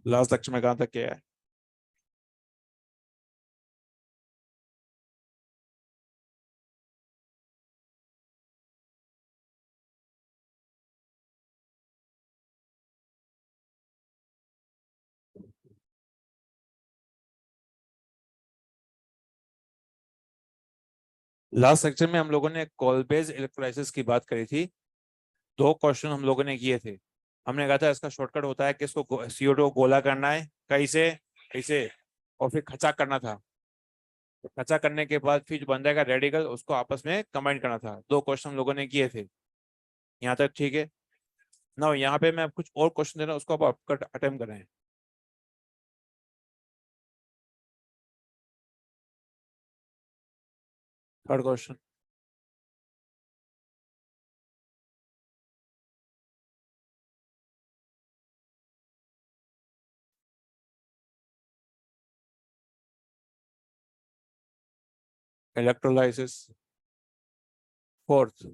Last lecture में कहाँ तक किया है? लास्ट लेक्चर में हम लोगों ने कॉल्बेज इलेक्ट्रोलाइसिस की बात करी थी। दो क्वेश्चन हम लोगों ने किए थे। हमने कहा था इसका शॉर्टकट होता है कि इसको CO2 को गोला करना है, कैसे कैसे, और फिर खचा करना था। तो खचा करने के बाद फिर जो बन जाएगा रेडिकल, उसको आपस में कंबाइन करना था। दो क्वेश्चन हम लोगों ने किए थे। यहाँ तक ठीक है ना? यहाँ पे मैं कुछ और क्वेश्चन दे रहा हूँ, उसको आप अटेम्प्ट करें। Third question, electrolysis. फोर्थ,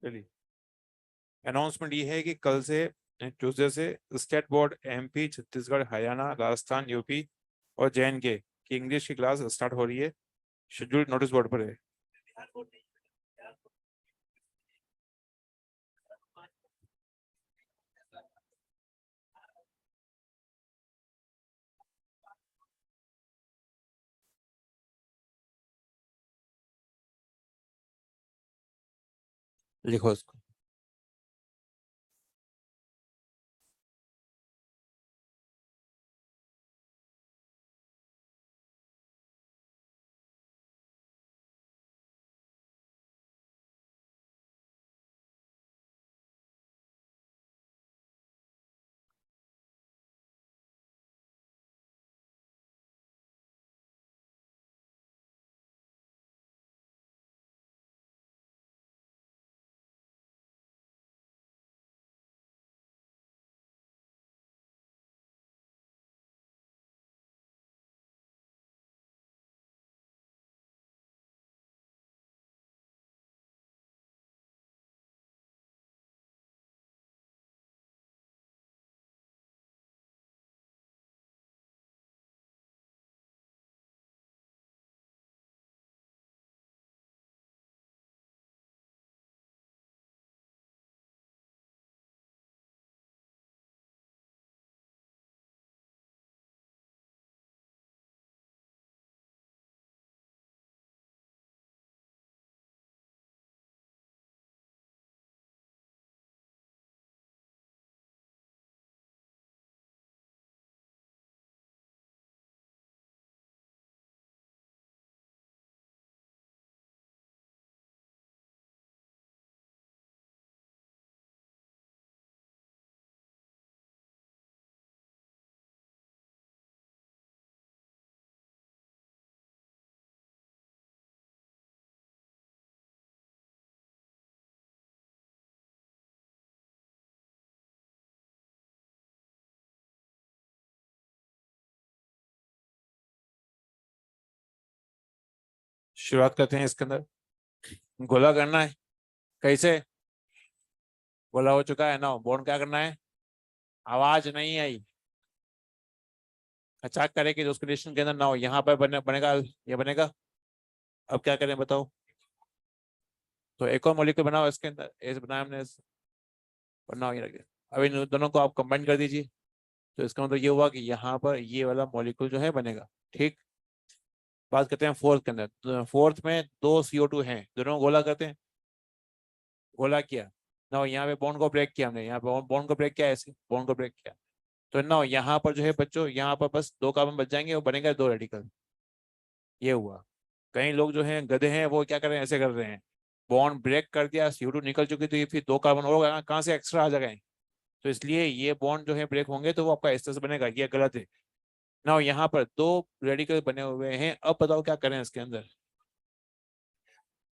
चलिए। अनाउंसमेंट ये है कि कल से, ट्यूसडे से, state board MP, Chhattisgarh, Haryana, Rajasthan, UP और JNK की इंग्लिश की क्लास स्टार्ट हो रही है। शेड्यूल नोटिस बोर्ड पर है। लिखो इसको। शुरुआत करते हैं इसके अंदर। गोला करना है, कैसे? गोला हो चुका है ना, बॉन्ड क्या करना है? आवाज नहीं आई। अचाक करे कि उस कंडीशन के अंदर ना हो, यहाँ पर बनेगा, ये बनेगा। अब क्या करें बताओ? तो एक और मॉलिक्यूल बनाओ इसके अंदर, एस बनाया हमने, बनाओ ये रखिए। अब इन दोनों को आप कंबाइन कर दीजिए। तो इसका मतलब ये हुआ कि यहाँ पर ये वाला मॉलिक्यूल जो है बनेगा। ठीक। बात करते हैं फोर्थ के अंदर। तो फोर्थ में दो CO2 हैं, दोनों को गोला करते हैं। गोला किया ना, यहाँ पे बॉन्ड को ब्रेक किया हमने, यहाँ पे बॉन्ड को ब्रेक किया, ऐसे बॉन्ड को ब्रेक किया। तो ना यहाँ पर जो है बच्चों, यहाँ पर बस दो कार्बन बच जाएंगे और बनेगा दो रेडिकल। ये हुआ। कई लोग जो हैं गधे हैं, वो क्या कर रहे हैं, ऐसे कर रहे हैं। बॉन्ड ब्रेक कर दिया, CO2 निकल चुकी, तो ये फिर दो कार्बन और कहाँ से एक्स्ट्रा आ जाएगा? तो इसलिए ये बॉन्ड जो है ब्रेक होंगे तो वो आपका इस तरह से बनेगा, ये गलत है ना। यहाँ पर दो रेडिकल बने हुए हैं, अब बताओ क्या करें इसके अंदर।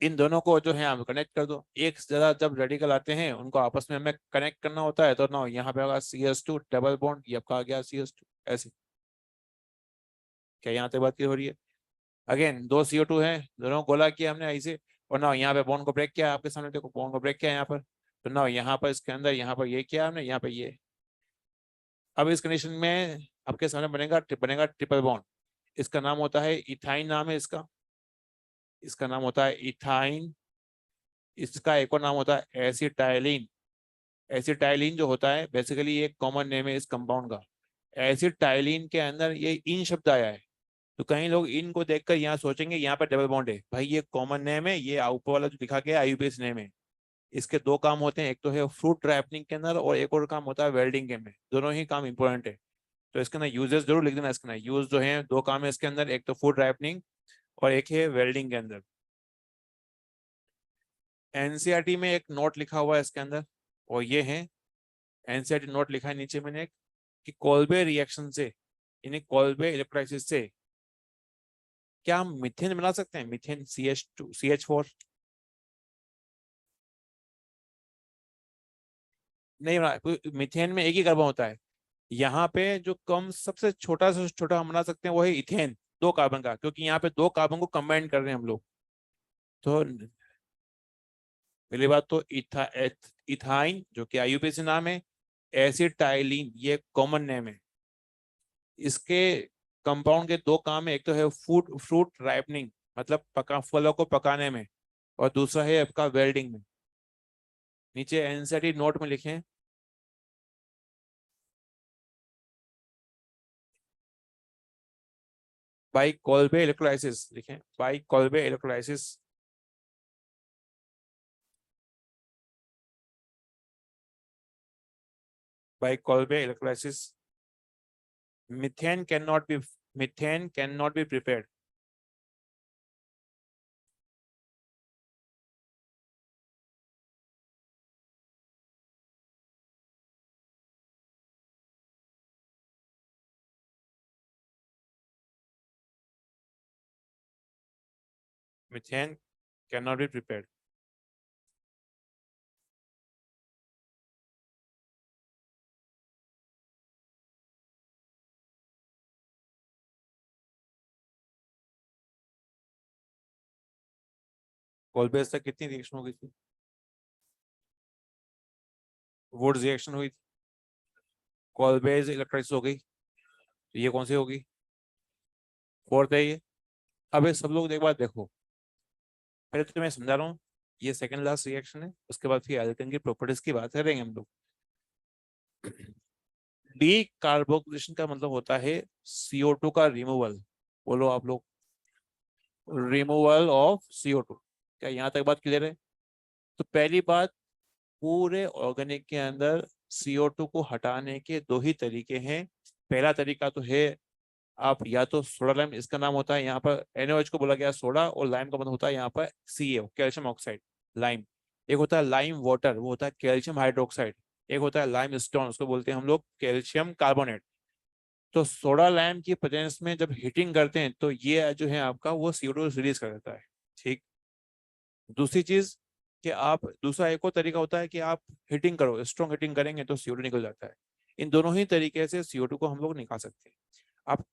इन दोनों को जो है आप कनेक्ट कर दो। एक जरा जब रेडिकल आते हैं उनको आपस में हमें कनेक्ट करना होता है, तो ना यहाँ पे होगा CS2 डबल बॉन्ड, ये आपका आ गया CS2 ऐसे। क्या यहाँ तक बात क्लियर हो रही है? अगेन दो CO2 है, दोनों को गोला किया हमने ऐसे, और ना यहाँ पे बॉन्ड को ब्रेक किया, आपके सामने देखो बॉन्ड को ब्रेक किया यहाँ पर। तो ना यहाँ पर इसके अंदर यहाँ पर ये किया हमने, यहाँ पे ये। अब इस कंडीशन में आपके सामने बनेगा ट्रिपल बॉन्ड। इसका नाम होता है इथाइन, नाम है इसका। इसका नाम होता है इथाइन। इसका एक और नाम होता है एसिटाइलिन। एसिटाइलिन जो होता है बेसिकली ये कॉमन नेम है इस कंपाउंड का। एसिटाइलिन के अंदर ये इन शब्द आया है। तो कई लोग इन को देखकर यहाँ सोचेंगे यहाँ पर डबल बॉन्ड है, भाई ये कॉमन नेम है, ये ऊपर वाला जो लिखा गया IUPAC नेम है। इसके दो काम होते हैं, एक तो है फ्रूट रैपनिंग के अंदर और एक और काम होता है वेल्डिंग के में। दोनों ही काम इंपॉर्टेंट है। तो इसके अंदर यूजेस जरूर लिख देना। इसके अंदर यूज जो है दो काम है इसके अंदर, एक तो फूड रैपनिंग और एक है वेल्डिंग के अंदर। एनसीईआरटी में एक नोट लिखा हुआ है इसके अंदर, और ये है एनसीईआरटी नोट लिखा है नीचे मैंने एक, कि कोल्बे रिएक्शन से यानी कोल्बे इलेक्ट्रोलाइसिस से क्या हम मीथेन बना सकते हैं, मीथेन CH4। नहीं बना, मीथेन में एक ही कार्बन होता है। यहाँ पे जो कम सबसे छोटा से छोटा हम बना सकते हैं वो है इथेन, दो कार्बन का, क्योंकि यहाँ पे दो कार्बन को कंबाइन कर रहे हैं हम लोग। तो पहली बात तो इथाइन जो कि IUPAC नाम है, एसिटाइलिन ये कॉमन नेम है। इसके कंपाउंड के दो काम है, एक तो है फ्रूट राइपनिंग मतलब पका फलों को पकाने में, और दूसरा है आपका वेल्डिंग में। नीचे एनसीईआरटी नोट में लिखें, बाई कोल्बे इलेक्ट्रोलाइसिस लिखें, by Kolbe electrolysis. By Kolbe electrolysis methane cannot be methane cannot be prepared। methane cannot be prepared। Kolbe's तक कितनी रिएक्शन हो गई थी? वुड्स रिएक्शन हुई थी, कोलबेस इलेक्ट्रोलाइसिस हो गई, तो ये कौन सी होगी? फोर्थ है ये। अब ये सब लोग एक बार देखो, पहले तो मैं समझा रहा हूँ, ये सेकंड लास्ट रिएक्शन है, उसके बाद फिर एल्केन की प्रॉपर्टीज की बात करेंगे हम लोग। डी कार्बोक्सिलेशन का मतलब होता है CO2 का रिमूवल। बोलो आप लोग, रिमूवल ऑफ CO2। क्या यहाँ तक बात क्लियर है? तो पहली बात, पूरे ऑर्गेनिक के अंदर CO2 को हटाने के दो ही तरीके हैं। पहला तरीका तो है आप या तो सोडा लाइम, इसका नाम होता है यहाँ पर NaOH को बोला गया सोडा, और लाइम का मतलब होता है यहाँ पर CaO कैल्शियम ऑक्साइड, लाइम। एक होता है लाइम वाटर, वो होता है कैल्शियम हाइड्रोक्साइड। एक होता है लाइम स्टोन, उसको बोलते हैं हम लोग कैल्शियम कार्बोनेट। तो सोडा लाइम की प्रेजेंस में जब हीटिंग करते हैं तो ये जो है आपका वो CO2 रिलीज कर देता है। ठीक। दूसरी चीज कि आप दूसरा एक और तरीका होता है कि आप हीटिंग करो, स्ट्रॉन्ग हीटिंग करेंगे तो CO2 निकल जाता है। इन दोनों ही तरीके से CO2 को हम लोग निकाल सकते हैं। आप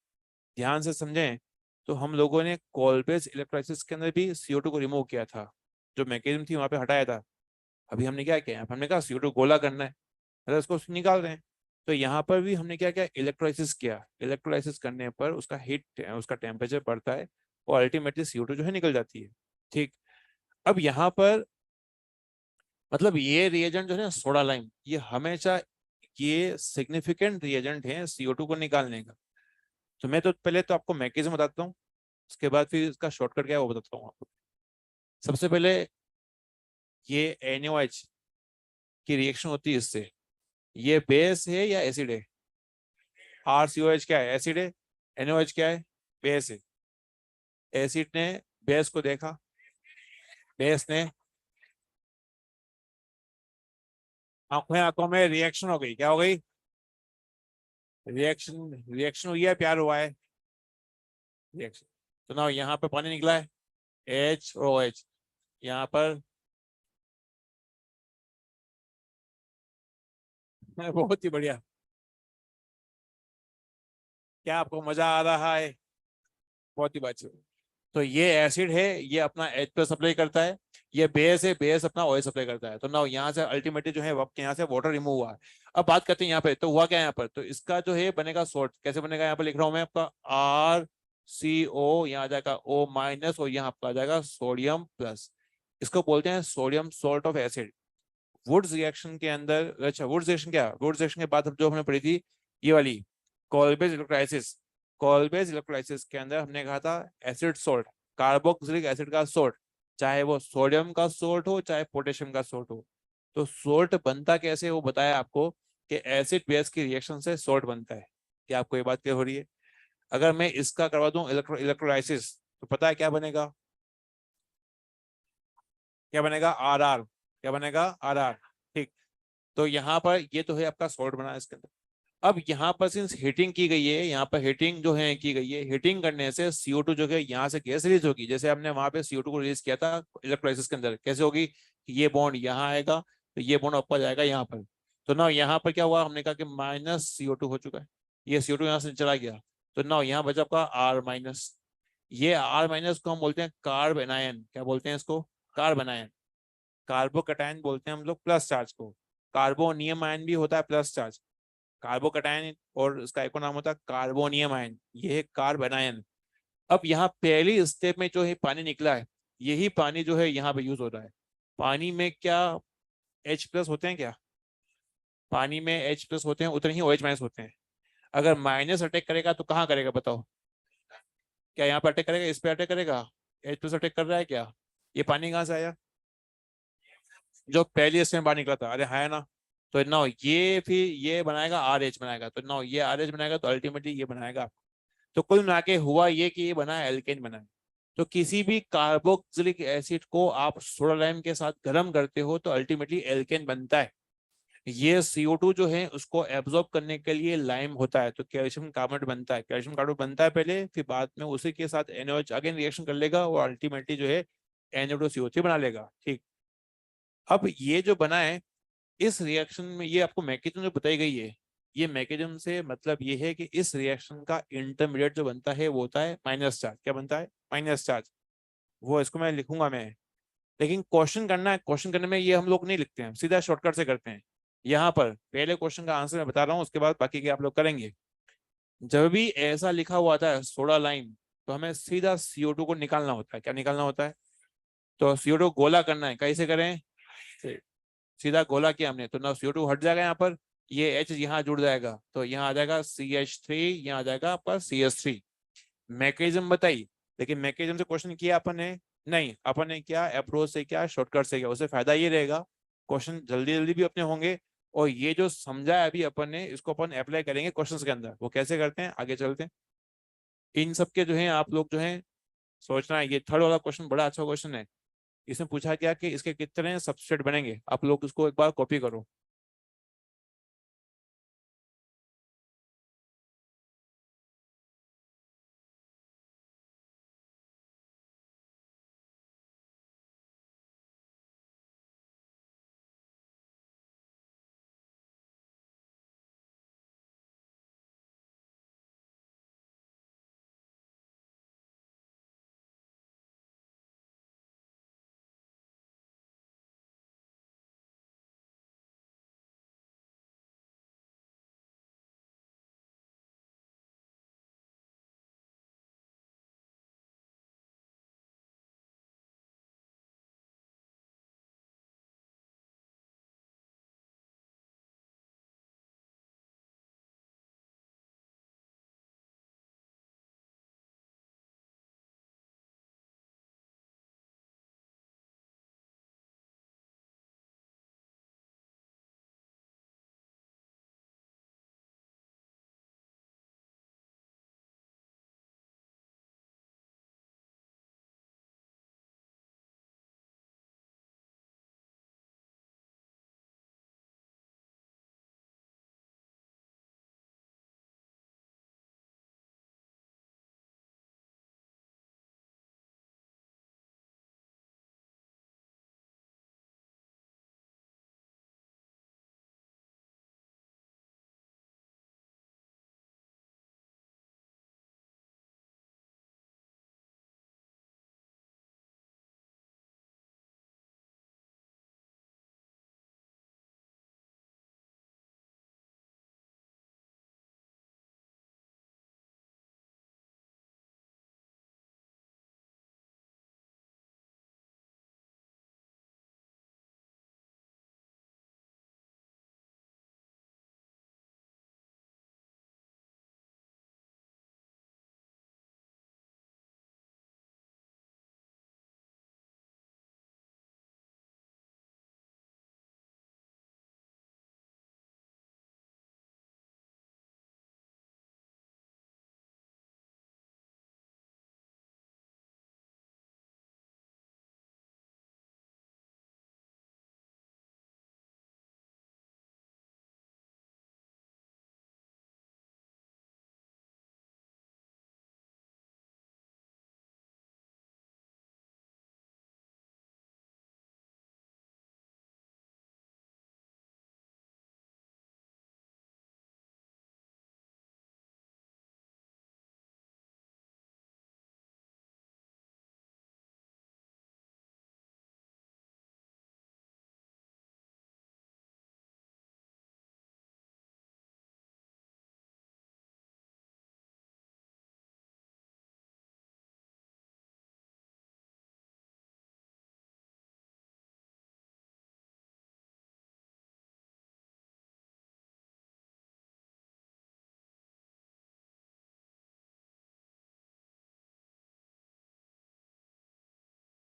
ध्यान से समझें, तो हम लोगों ने कोलबेस इलेक्ट्रोलाइसिस के अंदर भी CO2 को रिमूव किया था, जो मैकेनिज्म थी वहां पे हटाया था। अभी हमने क्या किया, हमने कहा CO2 गोला करना है, मतलब उसको निकाल रहे हैं। तो यहाँ पर भी हमने क्या किया, इलेक्ट्रोलाइसिस किया। इलेक्ट्रोलाइसिस करने पर उसका हीट उसका टेम्परेचर बढ़ता है और अल्टीमेटली CO2 जो है निकल जाती है। ठीक। अब यहाँ पर मतलब ये रिएजेंट जो है ना सोडा लाइम, ये हमेशा ये सिग्निफिकेंट रिएजेंट है CO2 को निकालने का। तो मैं तो पहले तो आपको मैकेनिज्म बताता हूँ, उसके बाद फिर इसका शॉर्टकट क्या है वो बताता हूँ आपको। सबसे पहले ये NaOH की रिएक्शन होती है इससे, ये बेस है या एसिड है? RCOH क्या है? एसिड है। NaOH क्या है? बेस है। एसिड ने बेस को देखा, बेस ने, आंखों आंखों में रिएक्शन हो गई, क्या हो गई? रिएक्शन, रिएक्शन हुई है, प्यार हुआ है, रिएक्शन। तो ना यहाँ पे पानी निकला है, एच ओ एच, यहाँ पर बहुत ही बढ़िया। क्या आपको मजा आ रहा है? बहुत ही बात। तो ये एसिड है, ये अपना H प्लस सप्लाई करता है। ये बेस है, बेस अपना OH सप्लाई करता है। तो ना यहाँ से अल्टीमेटली जो है यहाँ से वाटर रिमूव हुआ है। अब बात करते हैं यहाँ पे, तो हुआ क्या है यहाँ पर, तो इसका जो है बनेगा सोल्ट। कैसे बनेगा, यहाँ पर लिख रहा हूँ मैं आपका RCO, यहाँ आ जाएगा O- और यहाँ आपका आ जाएगा सोडियम प्लस। इसको बोलते हैं sodium salt of acid. Wurtz reaction के अंदर, अच्छा वुड्स रिएक्शन क्या, वुड्स रिएक्शन के बाद जो हमने पढ़ी थी ये वाली कोलबेज इलेक्ट्रोलाइसिस। कोलबेज इलेक्ट्रोलाइसिस के अंदर हमने कहा था एसिड सोल्ट, कार्बोक्सिलिक एसिड का सोल्ट, चाहे वो सोडियम का सोल्ट हो चाहे पोटेशियम का सोल्ट हो। तो सोल्ट बनता कैसे वो बताया आपको, कि एसिड बेस की रिएक्शन से सोल्ट बनता है। क्या आपको ये बात क्लियर हो रही है? अगर मैं इसका करवा दूं इलेक्ट्रोलाइसिस, तो पता है क्या बनेगा? क्या बनेगा? RR। क्या बनेगा? RR। ठीक। तो यहाँ पर ये तो है आपका सॉल्ट बना इसके अंदर। अब यहाँ पर सिंस हीटिंग की गई है, यहाँ पर हीटिंग जो है की गई है, हीटिंग करने से CO2 जो है यहाँ से गैस रिलीज होगी। जैसे हमने वहां पे CO2 को रिलीज किया था इलेक्ट्रोलाइसिस के अंदर, कैसे होगी कि ये बॉन्ड यहाँ आएगा, तो ये बॉन्ड ऊपर जाएगा यहाँ पर। तो ना यहाँ पर क्या हुआ, हमने कहा कि -CO2 हो चुका है, ये CO2 यहाँ से चला गया। तो ना यहाँ बचा आपका R-। ये R- को हम बोलते हैं कार्ब एनायन। क्या बोलते हैं इसको? Carb anion. कार्बोकैटायन बोलते हैं हम लोग प्लस चार्ज को। कार्बोनियम आयन भी होता है प्लस चार्ज। कार्बोकैटायन और इसका एक और नाम होता है कार्बोनियम आयन, ये है कार्ब एनायन। अब यहाँ पहली स्टेप में जो है पानी निकला है, यही पानी जो है यहाँ पे यूज हो रहा है। पानी में क्या H प्लस होते हैं क्या? पानी में H प्लस होते हैं, उतने ही OH माइनस होते हैं। अगर माइनस अटैक करेगा तो कहाँ करेगा बताओ? क्या यहाँ पर अटैक करेगा, इस पे अटैक करेगा? H प्लस अटैक कर रहा है क्या? ये पानी कहाँ से आया? जो पहली स्टेप में बाहर निकला था, अरे है ना। तो नौ ये फिर ये बनाएगा RH बनाएगा, तो नौ ये RH बनाएगा, तो अल्टीमेटली ये बनाएगा। तो कुल मिला के हुआ ये कि ये बना एल्केन बना। तो किसी भी कार्बोक्सिलिक एसिड को आप सोडा लाइम के साथ गर्म करते हो तो अल्टीमेटली एल्केन बनता है। ये CO2 जो है उसको एब्जॉर्ब करने के लिए लाइम होता है, तो कैल्शियम कार्बोनेट बनता है। कैल्शियम कार्बोनेट बनता है पहले, फिर बाद में उसी के साथ NaOH अगेन रिएक्शन कर लेगा और अल्टीमेटली जो है Na2CO3 बना लेगा। ठीक। अब ये जो बना है, इस रिएक्शन में ये आपको मैकेनिज्म जो बताई गई है, ये मैकेनिज्म से मतलब ये है कि इस रिएक्शन का इंटरमीडिएट जो बनता है वो होता है माइनस चार्ज। क्या बनता है? Minus charge. वो इसको मैं लिखूंगा मैं, लेकिन क्वेश्चन करना है, क्वेश्चन करने में ये हम लोग नहीं लिखते हैं, सीधा शॉर्टकट से करते हैं। यहाँ पर पहले क्वेश्चन का आंसर मैं बता रहा हूँ, उसके बाद बाकी के आप लोग करेंगे। जब भी ऐसा लिखा हुआ आता है सोडा लाइम, तो हमें सीधा CO2 को निकालना होता है। क्या निकालना होता है? तो CO2 गोला करना है, कैसे करें? सीधा गोला किया हमने तो ना CO2 हट जाएगा यहाँ पर, ये H यहाँ जुड़ जाएगा, तो यहाँ आ जाएगा CH3, यहाँ आ जाएगा आपका CH3। मैकेनिज्म बताई, लेकिन मैकेनिज्म से क्वेश्चन किया अपन ने नहीं, अपन ने क्या अप्रोच से क्या शॉर्टकट से किया, उससे फायदा ये रहेगा क्वेश्चन जल्दी जल्दी भी अपने होंगे। और ये जो समझा है अभी अपन ने, इसको अपन अप्लाई करेंगे क्वेश्चंस के अंदर। वो कैसे करते हैं आगे चलते हैं। इन सब के जो है आप लोग जो है सोचना है, ये थर्ड वाला क्वेश्चन बड़ा अच्छा क्वेश्चन है। इसमें पूछा गया कि इसके कितने सबस्ट्रेट बनेंगे, आप लोग इसको एक बार कॉपी करो।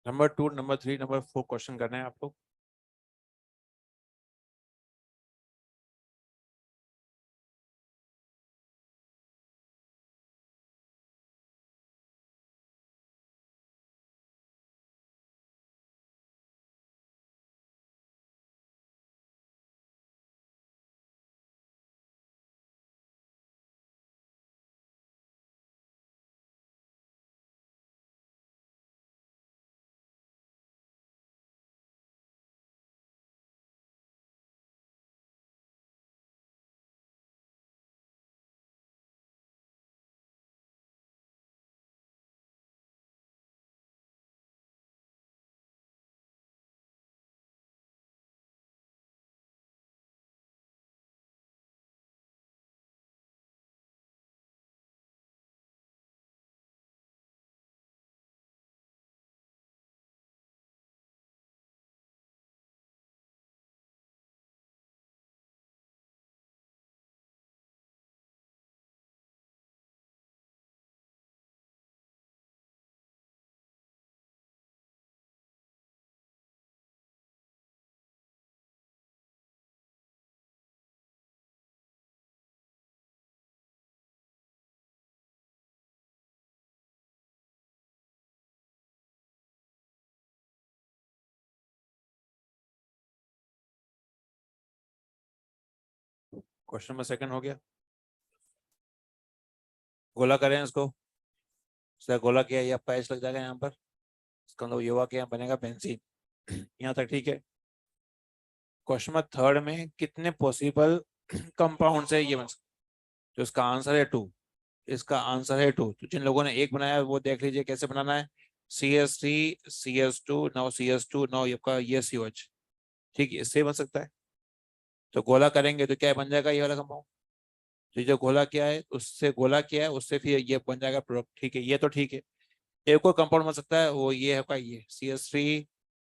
नंबर 2, नंबर 3, नंबर 4 क्वेश्चन करना है आपको। क्वेश्चन नंबर 2 हो गया। गोला करें इसको, गोला किया, ये आपका एच लग जाएगा यहाँ पर, इसका मतलब युवा के यहाँ बनेगा बेंजीन। यहाँ तक ठीक है। क्वेश्चन नंबर 3 में कितने पॉसिबल कंपाउंड है ये बन सकते, तो इसका आंसर है 2। इसका आंसर है 2। तो जिन लोगों ने एक बनाया वो देख लीजिए कैसे बनाना है। CH3 CH2 now CH2 now आपका ये COH, ठीक है, इससे बन सकता है। तो गोला करेंगे तो क्या बन जाएगा, ये वाला कंपाउंड। तो जो गोला किया है उससे, गोला किया है उससे फिर ये बन जाएगा प्रोडक्ट, ठीक है, ये तो ठीक है। एक और कंपाउंड बन सकता है, वो ये है आपका ये CH3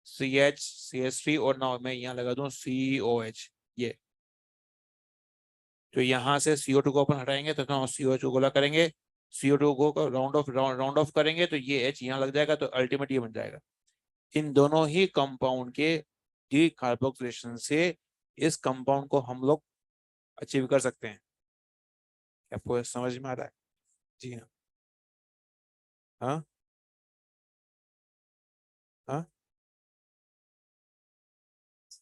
CH3 और नाउ मैं यहाँ लगा दूं COH। ये तो यहाँ से CO2 को अपन हटाएंगे तो ना CO2 गोला करेंगे, CO2 को राउंड ऑफ करेंगे तो ये H यहाँ लग जाएगा, तो अल्टीमेट ये बन जाएगा। इन दोनों ही कंपाउंड के डीकार्बोक्सिलेशन से इस कंपाउंड को हम लोग अचीव कर सकते हैं। आपको समझ में आ रहा है? जी हाँ। हाँ हाँ,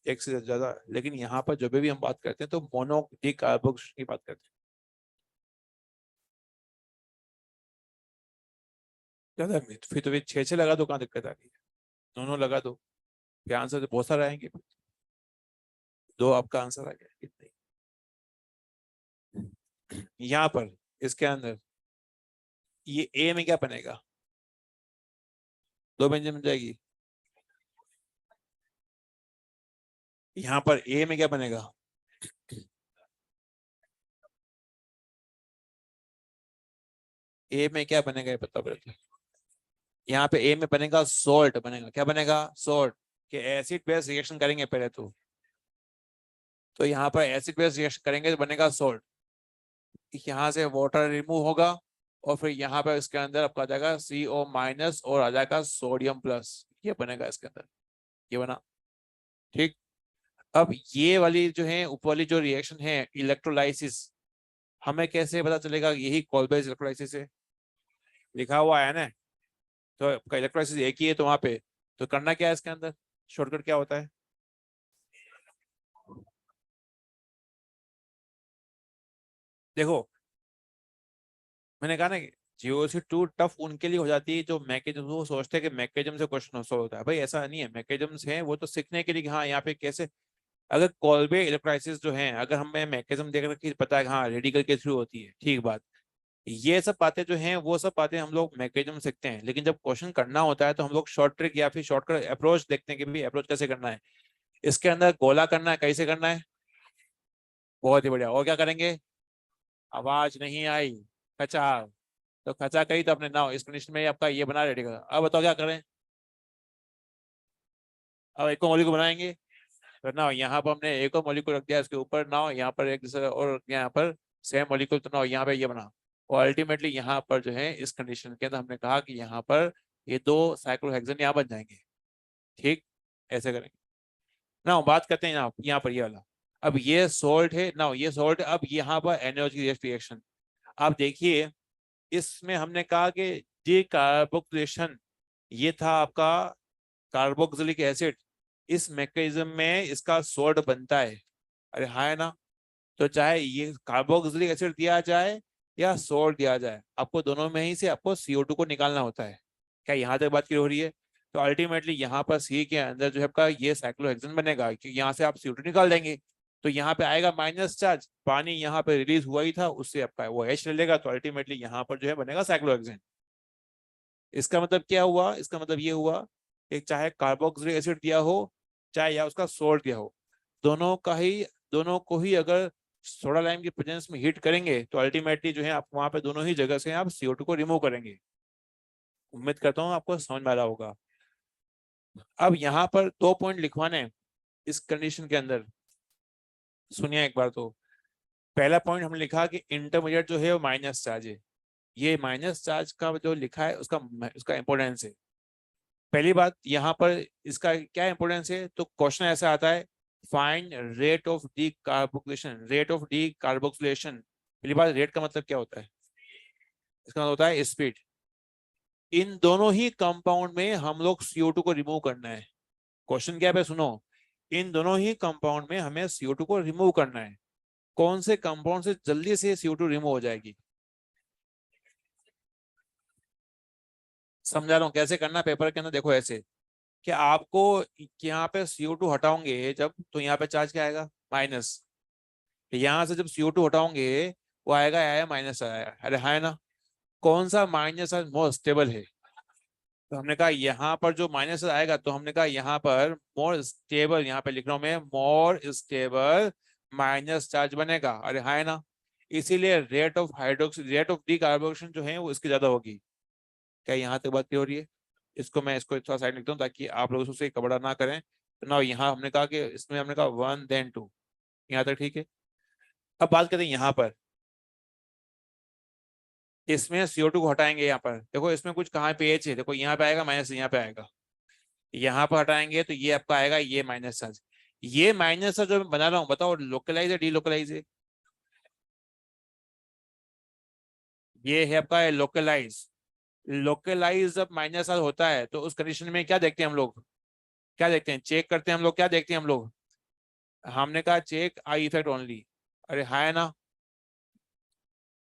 एक से ज्यादा, लेकिन यहाँ पर जब भी हम बात करते हैं तो मोनो डीकार्बोक्सिलेशन की बात करते हैं। ज्यादा फिर तो फिर 6 लगा दो, कहाँ दिक्कत आ रही है, दोनों लगा दो, फिर आंसर तो बहुत सारे आएंगे। 2 आपका आंसर आ गया, कितने यहाँ पर इसके अंदर ये ए में क्या बनेगा, 2 व्यंजन बन जाएगी। यहाँ पर ए में क्या बनेगा, ए में क्या बनेगा ये पता पड़ेगा। यहाँ पे ए में बनेगा सोल्ट बनेगा, क्या बनेगा, सोल्ट। कि एसिड बेस रिएक्शन करेंगे पहले तो यहाँ पर एसिड बेस रिएक्शन करेंगे तो बनेगा सोल्ट। यहाँ से वाटर रिमूव होगा और फिर यहाँ पर इसके अंदर आपका आ जाएगा CO- और आ जाएगा सोडियम प्लस, ये बनेगा इसके अंदर, ये बना, ठीक। अब ये वाली जो है ऊपर वाली जो रिएक्शन है इलेक्ट्रोलाइसिस, हमें कैसे पता चलेगा, यही कॉलबेज इलेक्ट्रोलाइसिस है, लिखा हुआ है ना। तो आपका इलेक्ट्रोलाइसिस एक ही है, तो वहां पे तो करना क्या है इसके अंदर, शॉर्टकट क्या होता है, देखो मैंने कहा ना कि GOC2 टफ उनके लिए हो जाती है जो मैकेनिज्म, वो सोचते हैं कि मैकेनिज्म से क्वेश्चन सॉल्व होता है, भाई ऐसा नहीं है। मैकेनिज्म्स हैं वो तो सीखने के लिए कि हाँ यहाँ पे कैसे, अगर कॉलबे इलेक्ट्राइसिस जो है अगर हमें मैकेनिज्म देख रखी पता है कि हाँ रेडिकल के थ्रू होती है, ठीक बात। ये सब बातें जो हैं वो सब बातें हम लोग मैकेनिज्म सीखते हैं, लेकिन जब क्वेश्चन करना होता है तो हम लोग शॉर्ट ट्रिक या फिर शॉर्टकट अप्रोच देखते हैं कि भाई अप्रोच कैसे करना है। इसके अंदर गोला करना है, कैसे करना है, बहुत ही बढ़िया। और क्या करेंगे, आवाज नहीं आई, खचा, तो खचा कही तो अपने ना इस कंडीशन में आपका ये बना रेडी कर। अब बताओ क्या करें, अब एक मौलिक को बनाएंगे, तो ना यहाँ पर हमने एक और मौलिक को रख दिया इसके ऊपर, ना यहाँ पर एक दूसरे और यहाँ पर सेम मॉलिक्यूल, तो ना यहाँ पे ये बना। और अल्टीमेटली यहाँ पर जो है इस कंडीशन के अंदर हमने कहा कि यहाँ पर ये 2 साइक्लोहेक्सेन यहाँ बन जाएंगे। ठीक, ऐसे करेंगे ना। बात करते हैं यहाँ पर ये वाला। अब ये सोल्ट है ना, ये सोल्ट। अब यहाँ पर एनर्जी रिएक्शन। आप देखिए, इसमें हमने कहा कि डी कार्बोक्सिलेशन ये था आपका कार्बोक्सिलिक एसिड। इस मैकेनिज्म में इसका सोल्ट बनता है। अरे हाँ, है ना। तो चाहे ये कार्बोक्सिलिक एसिड दिया जाए या सोल्ट दिया जाए, आपको दोनों में ही से आपको CO2 को निकालना होता है। क्या यहाँ तक बात क्लियर हो रही है? तो अल्टीमेटली यहाँ पर सी के अंदर जो है आपका ये साइक्लोहेक्सेन बनेगा, क्योंकि यहाँ से आप CO2 निकाल देंगे तो यहाँ पे आएगा माइनस चार्ज। पानी यहाँ पे रिलीज हुआ ही था, उससे आपका वो H ले लेगा, तो अल्टीमेटली यहाँ पर जो है बनेगा साइक्लोहेक्सेन। इसका मतलब क्या हुआ? इसका मतलब ये हुआ कि चाहे कार्बोक्सिलिक एसिड दिया हो, चाहे या उसका सोल्ट दिया हो, दोनों का ही दोनों को ही अगर सोडा लाइम की प्रेजेंस में हीट करेंगे तो अल्टीमेटली जो है आप वहां पे दोनों ही जगह से आप CO2 को रिमूव करेंगे। उम्मीद करता हूँ आपको समझ में आ रहा होगा। अब यहाँ पर 2 पॉइंट लिखवाने हैं इस कंडीशन के अंदर। सुनिए एक बार। तो पहला पॉइंट हमने लिखा कि इंटरमीडिएट जो है वो माइनस चार्ज है। ये माइनस चार्ज का जो लिखा है उसका उसका इंपोर्टेंस है। पहली बात यहाँ पर इसका क्या इंपोर्टेंस है, तो क्वेश्चन ऐसा आता है, find rate of D carboxylation. Rate of D carboxylation, पहली बात रेट का मतलब क्या होता है? इसका मतलब होता है स्पीड। इन दोनों ही कंपाउंड में हम लोग CO2 को रिमूव करना है। क्वेश्चन क्या है सुनो, इन दोनों ही कंपाउंड में हमें CO2 को रिमूव करना है। कौन से कंपाउंड से जल्दी से CO2 रिमूव हो जाएगी? समझा रहा हूँ कैसे करना। पेपर के अंदर देखो ऐसे कि आपको यहाँ पे CO2 हटाओगे जब, तो यहाँ पे चार्ज क्या आएगा? माइनस। यहाँ से जब CO2 हटाओगे वो आएगा, आया माइनस आया। अरे हाँ, है ना। कौन सा माइनस मोर स्टेबल है? तो हमने कहा यहाँ पर जो माइनस आएगा, तो हमने कहा यहाँ पर मोर स्टेबल, यहाँ पे लिख रहा हूं मैं, मोर स्टेबल माइनस चार्ज बनेगा। अरे हाँ, है ना। इसीलिए रेट ऑफ डी कार्बोक्सिलेशन जो है वो इसकी ज्यादा होगी। क्या यहाँ तक बात क्लियर हो रही है? इसको थोड़ा साइड लिखता हूँ ताकि आप लोग उससे कबड़ा ना करें। तो ना यहाँ हमने कहा कि इसमें हमने कहा 1 then 2, यहाँ तक ठीक है। अब बात करते हैं यहाँ पर। इसमें CO2 को हटाएंगे। यहाँ पर देखो, इसमें कुछ कहाँ पे एच है, देखो यहाँ पे आएगा माइनस, यहाँ पे आएगा। यहाँ पर हटाएंगे तो ये आपका आएगा ये माइनस चार्ज। ये माइनस चार्ज जो मैं बना रहा हूँ, बताओ लोकलाइज है डीलोकलाइज है? ये है आपका लोकलाइज। लोकलाइज जब माइनस चार्ज होता है तो उस कंडीशन में क्या देखते हैं हम लोग? क्या देखते हैं? चेक करते हैं हम लोग। क्या देखते हैं हम लोग? हमने कहा चेक आई इफेक्ट ओनली। अरे हाँ, है ना।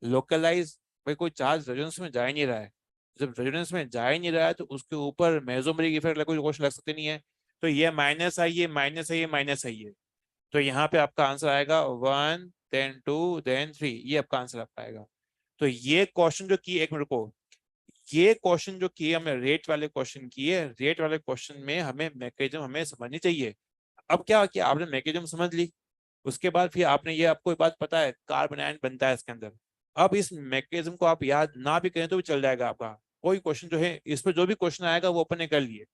लोकलाइज, भाई कोई चार्ज रेजोनेंस में जा ही नहीं रहा है। जब रेजोनेंस में जा ही नहीं रहा है तो उसके ऊपर मेसोमेरिक इफेक्ट कोई क्वेश्चन लग सकते नहीं है। तो ये माइनस आई, ये माइनस है, ये माइनस आई है। तो यहाँ पे आपका आंसर आएगा 1 then 2 then 3, ये आपका आंसर आपका आएगा। तो ये क्वेश्चन जो किए, एक मिनट को, ये क्वेश्चन जो किए हमने रेट वाले क्वेश्चन किए, रेट वाले क्वेश्चन में हमें मैकेनिज्म हमें समझनी चाहिए। अब क्या किया आपने, मैकेनिज्म समझ ली, उसके बाद फिर आपने ये, आपको एक बात पता है कार्बन आयन बनता है इसके अंदर। अब इस मैकेनिज्म को आप याद ना भी करें तो भी चल जाएगा आपका। कोई क्वेश्चन जो है इस पर जो भी क्वेश्चन आएगा वो अपन ने कर लिए।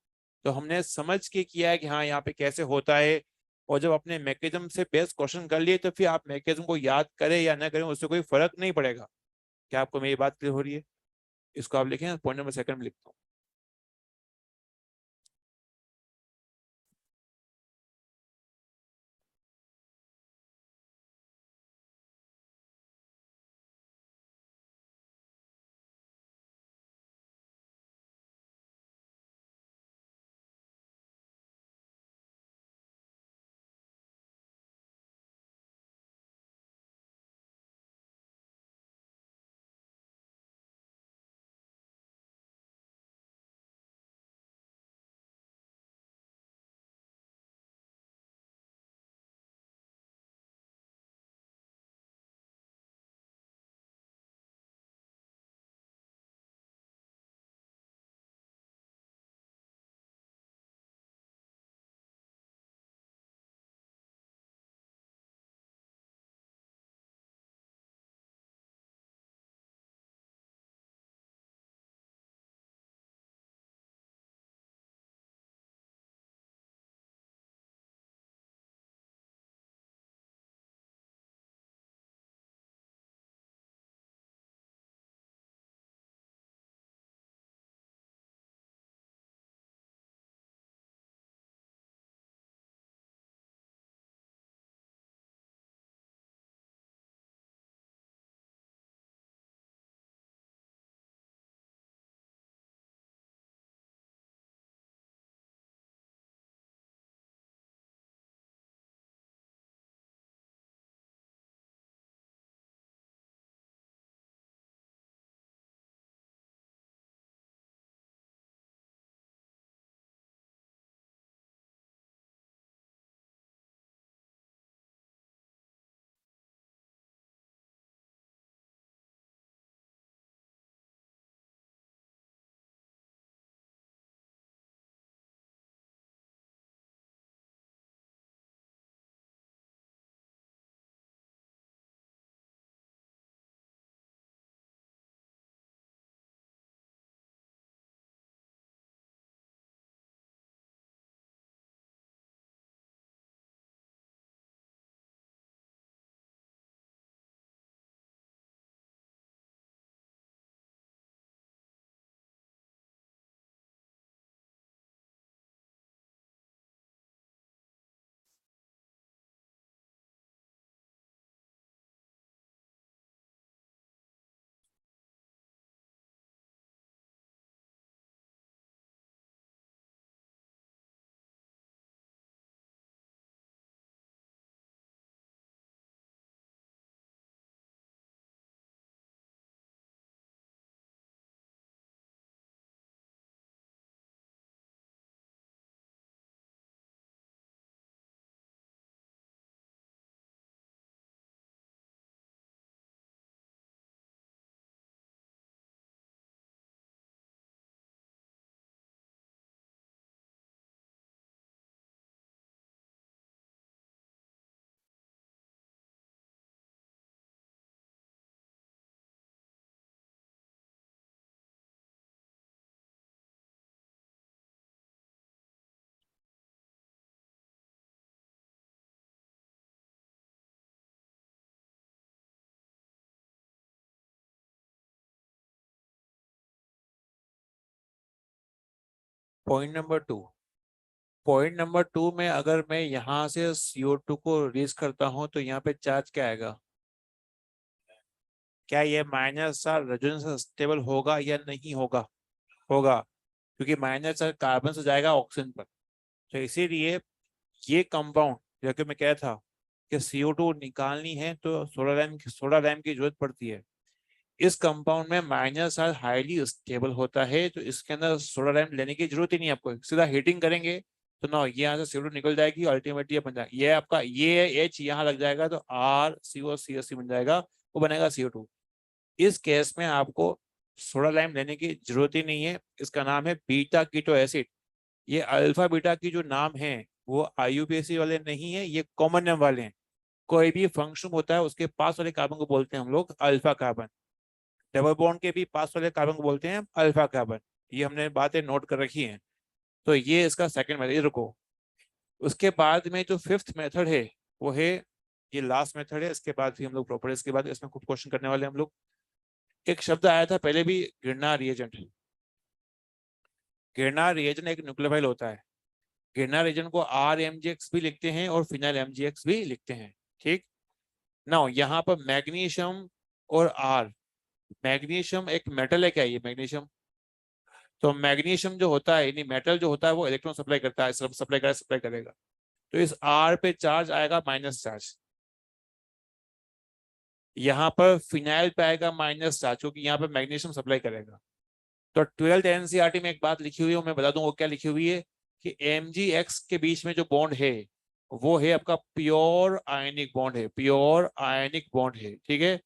तो हमने समझ के किया है कि हाँ यहाँ पे कैसे होता है। और जब अपने मैकेनिज्म से बेस्ट क्वेश्चन कर लिए तो फिर आप मैकेनिज्म को याद करें या ना करें उससे कोई फर्क नहीं पड़ेगा। क्या आपको मेरी बात क्लियर हो रही है? इसको आप लिखें, पॉइंट नंबर सेकंड में लिखता हूँ। पॉइंट नंबर 2 में अगर मैं यहाँ से CO2 को रिलीज करता हूँ तो यहाँ पे चार्ज क्या आएगा? क्या ये -4 रेजोनेंस स्टेबल होगा या नहीं होगा? होगा, क्योंकि -4 कार्बन से जाएगा ऑक्सीजन पर। तो इसीलिए ये कंपाउंड, जैसे मैं कह था कि CO2 निकालनी है तो सोडा लैम की जरूरत पड़ती है। इस कंपाउंड में -4 हाईली स्टेबल होता है, तो इसके अंदर सोडा लैम लेने की जरूरत ही नहीं है आपको। सीधा हीटिंग करेंगे तो ना ये यहाँ से CO2 निकल जाएगी, अल्टीमेटली ये बन जाएगा, ये आपका ये H यहाँ लग जाएगा तो RCO बन जाएगा, वो बनेगा CO2। इस केस में आपको सोडा लाइम लेने की जरूरत ही नहीं है। इसका नाम है बीटा कीटो एसिड। ये अल्फा बीटा की जो नाम है वो IUPAC वाले नहीं है, ये कॉमन नेम वाले हैं। कोई भी फंक्शन होता है उसके पास वाले कार्बन को बोलते हैं हम लोग अल्फा कार्बन। डबल बॉन्ड के भी पास वाले कार्बन को बोलते हैं अल्फा कार्बन। ये हमने बातें नोट कर रखी हैं। तो ये इसका सेकंड मेथड, ये रुको। उसके बाद में जो फिफ्थ मेथड है वो है, ये लास्ट मेथड है, इसके बाद भी हम लोग प्रॉपर्टीज के बाद इसमें कुछ क्वेश्चन करने वाले हैं हम लोग। एक शब्द आया था पहले भी, गिरना रिएजेंट। गिरना रिएजेंट एक न्यूक्लियोफाइल होता है। गिरना रिएजेंट को RMgX भी लिखते हैं और फिनाइल MgX भी लिखते हैं। ठीक। नाउ यहाँ पर मैग्नीशियम और R, मैग्नीशियम एक मेटल है क्या? ये मैग्नीशियम, तो मैग्नीशियम जो होता है यानी मेटल जो होता है वो इलेक्ट्रॉन सप्लाई करता है, सप्लाई करेगा। तो इस R पे चार्ज आएगा माइनस चार्ज। यहाँ पर फिनाइल पे आएगा माइनस चार्ज, क्योंकि यहाँ पर मैग्नीशियम सप्लाई करेगा। तो 12th NCERT में एक बात लिखी हुई है, मैं बता दूं वो क्या लिखी हुई है, कि MgX के बीच में जो बॉन्ड है वो है आपका प्योर आयनिक बॉन्ड है, प्योर आयनिक बॉन्ड है। ठीक है,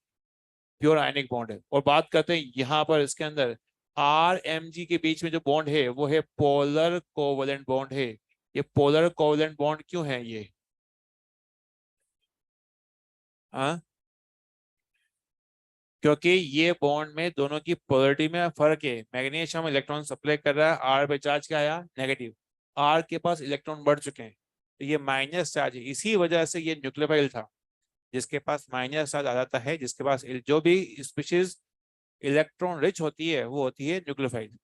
प्योर आयनिक बॉन्ड है। और बात करते हैं यहाँ पर इसके अंदर RMg के बीच में जो बॉन्ड है वो है पोलर कोवलेंट बॉन्ड है। ये पोलर कोवलेंट बॉन्ड क्यों है ये? हाँ, क्योंकि ये बॉन्ड में दोनों की पोलरिटी में फर्क है। मैग्नीशियम इलेक्ट्रॉन सप्लाई कर रहा है, R पे चार्ज क्या आया? नेगेटिव। R के पास इलेक्ट्रॉन बढ़ चुके हैं, तो ये माइनस चार्ज है। इसी वजह से ये न्यूक्लियोफाइल था। जिसके पास माइनस चार्ज आ जाता है, जिसके पास जो भी स्पीशीज इलेक्ट्रॉन रिच होती है वो होती है न्यूक्लियोफाइल।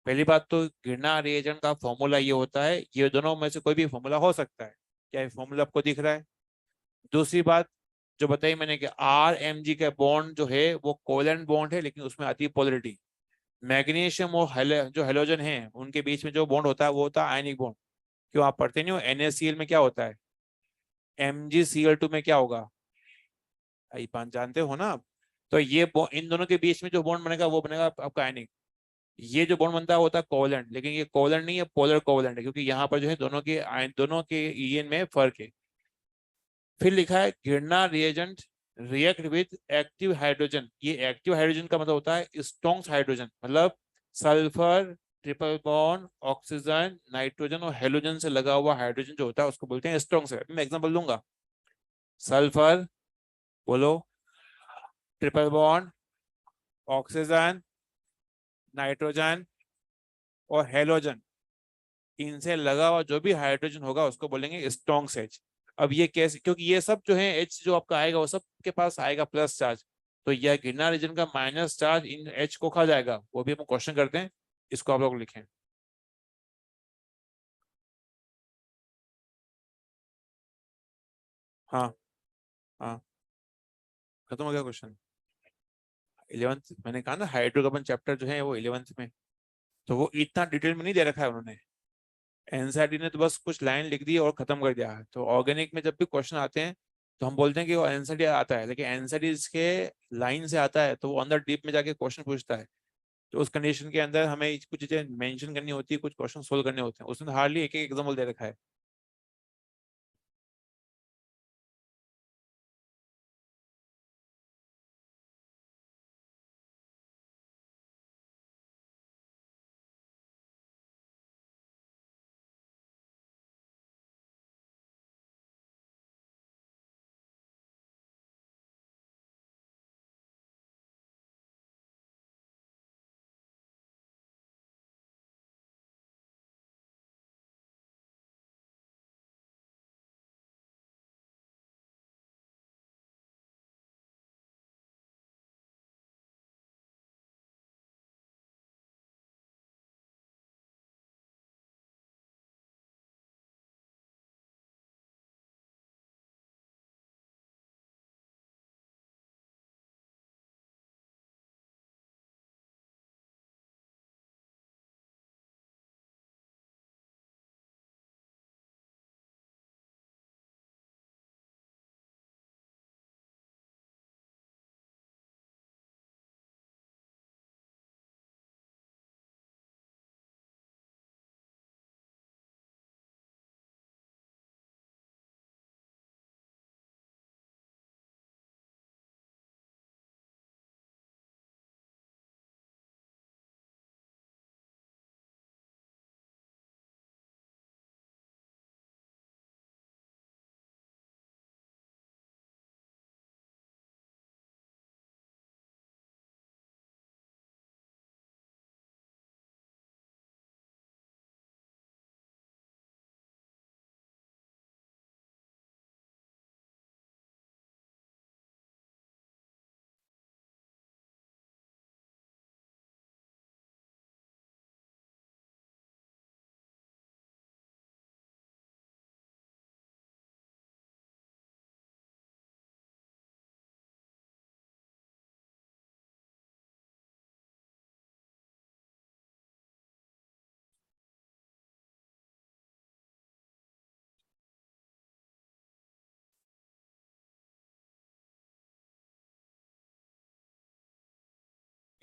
पहली बात तो गिरना रिएजेंट का फॉर्मूला ये होता है, ये दोनों में से कोई भी फॉर्मूला हो सकता है। क्या ये फॉर्मूला आपको दिख रहा है? दूसरी बात जो बताई मैंने कि RMg का बॉन्ड जो है वो कोवेलेंट बॉन्ड है, लेकिन उसमें आती है पोलरिटी। मैग्नीशियम और जो हेलोजन है उनके बीच में जो बॉन्ड होता है वो होता है आयनिक बॉन्ड। क्यों आप पढ़ते नहीं हो? NaCl में क्या होता है? MgCl2 में क्या होगा? आई पान जानते हो ना आप? तो ये इन दोनों के बीच में जो बॉन्ड बनेगा वो बनेगा आपका आयनिक। ये जो बॉन्ड बनता है वो होता है कोवेलेंट, लेकिन ये कोवेलेंट नहीं है, पोलर कोवेलेंट है, क्योंकि यहाँ पर जो है दोनों के ईएन में फर्क है। फिर लिखा है गिरना reagent react with active hydrogen. ये एक्टिव हाइड्रोजन का मतलब होता है स्ट्रॉन्ग हाइड्रोजन, मतलब sulphur, triple bond, oxygen, nitrogen और हेलोजन से लगा हुआ हाइड्रोजन जो होता है उसको बोलते हैं स्ट्रॉन्ग से। मैं एग्जांपल दूंगा। सल्फर, बोलो, ट्रिपल बॉन्ड, ऑक्सीजन, नाइट्रोजन और हेलोजन, इनसे लगा हुआ जो भी हाइड्रोजन होगा उसको बोलेंगे स्ट्रॉन्ग एच। अब ये कैसे? क्योंकि ये सब जो है एच जो आपका आएगा वो सब के पास आएगा प्लस चार्ज, तो यह गिरना रीजन का माइनस चार्ज इन एच को खा जाएगा। वो भी हम क्वेश्चन करते हैं, इसको आप लोग लिखें। हाँ, हाँ, खत्म हो गया क्वेश्चन। 11th मैंने कहा ना, हाइड्रोकार्बन चैप्टर जो है वो 11th में, तो वो इतना डिटेल में नहीं दे रखा है उन्होंने। एनसीईआरटी ने तो बस कुछ लाइन लिख दी और खत्म कर दिया है। तो ऑर्गेनिक में जब भी क्वेश्चन आते हैं तो हम बोलते हैं कि वो एनसीईआरटी आता है, लेकिन एनसीईआरटी इसके लाइन से आता है तो वो अंदर डीप में जाके क्वेश्चन पूछता है। तो उस कंडीशन के अंदर हमें कुछ चीजें मेंशन करनी होती है, कुछ क्वेश्चन सोल्व करने होते हैं। उसने हार्डली एक एक एग्जाम्पल दे रखा है।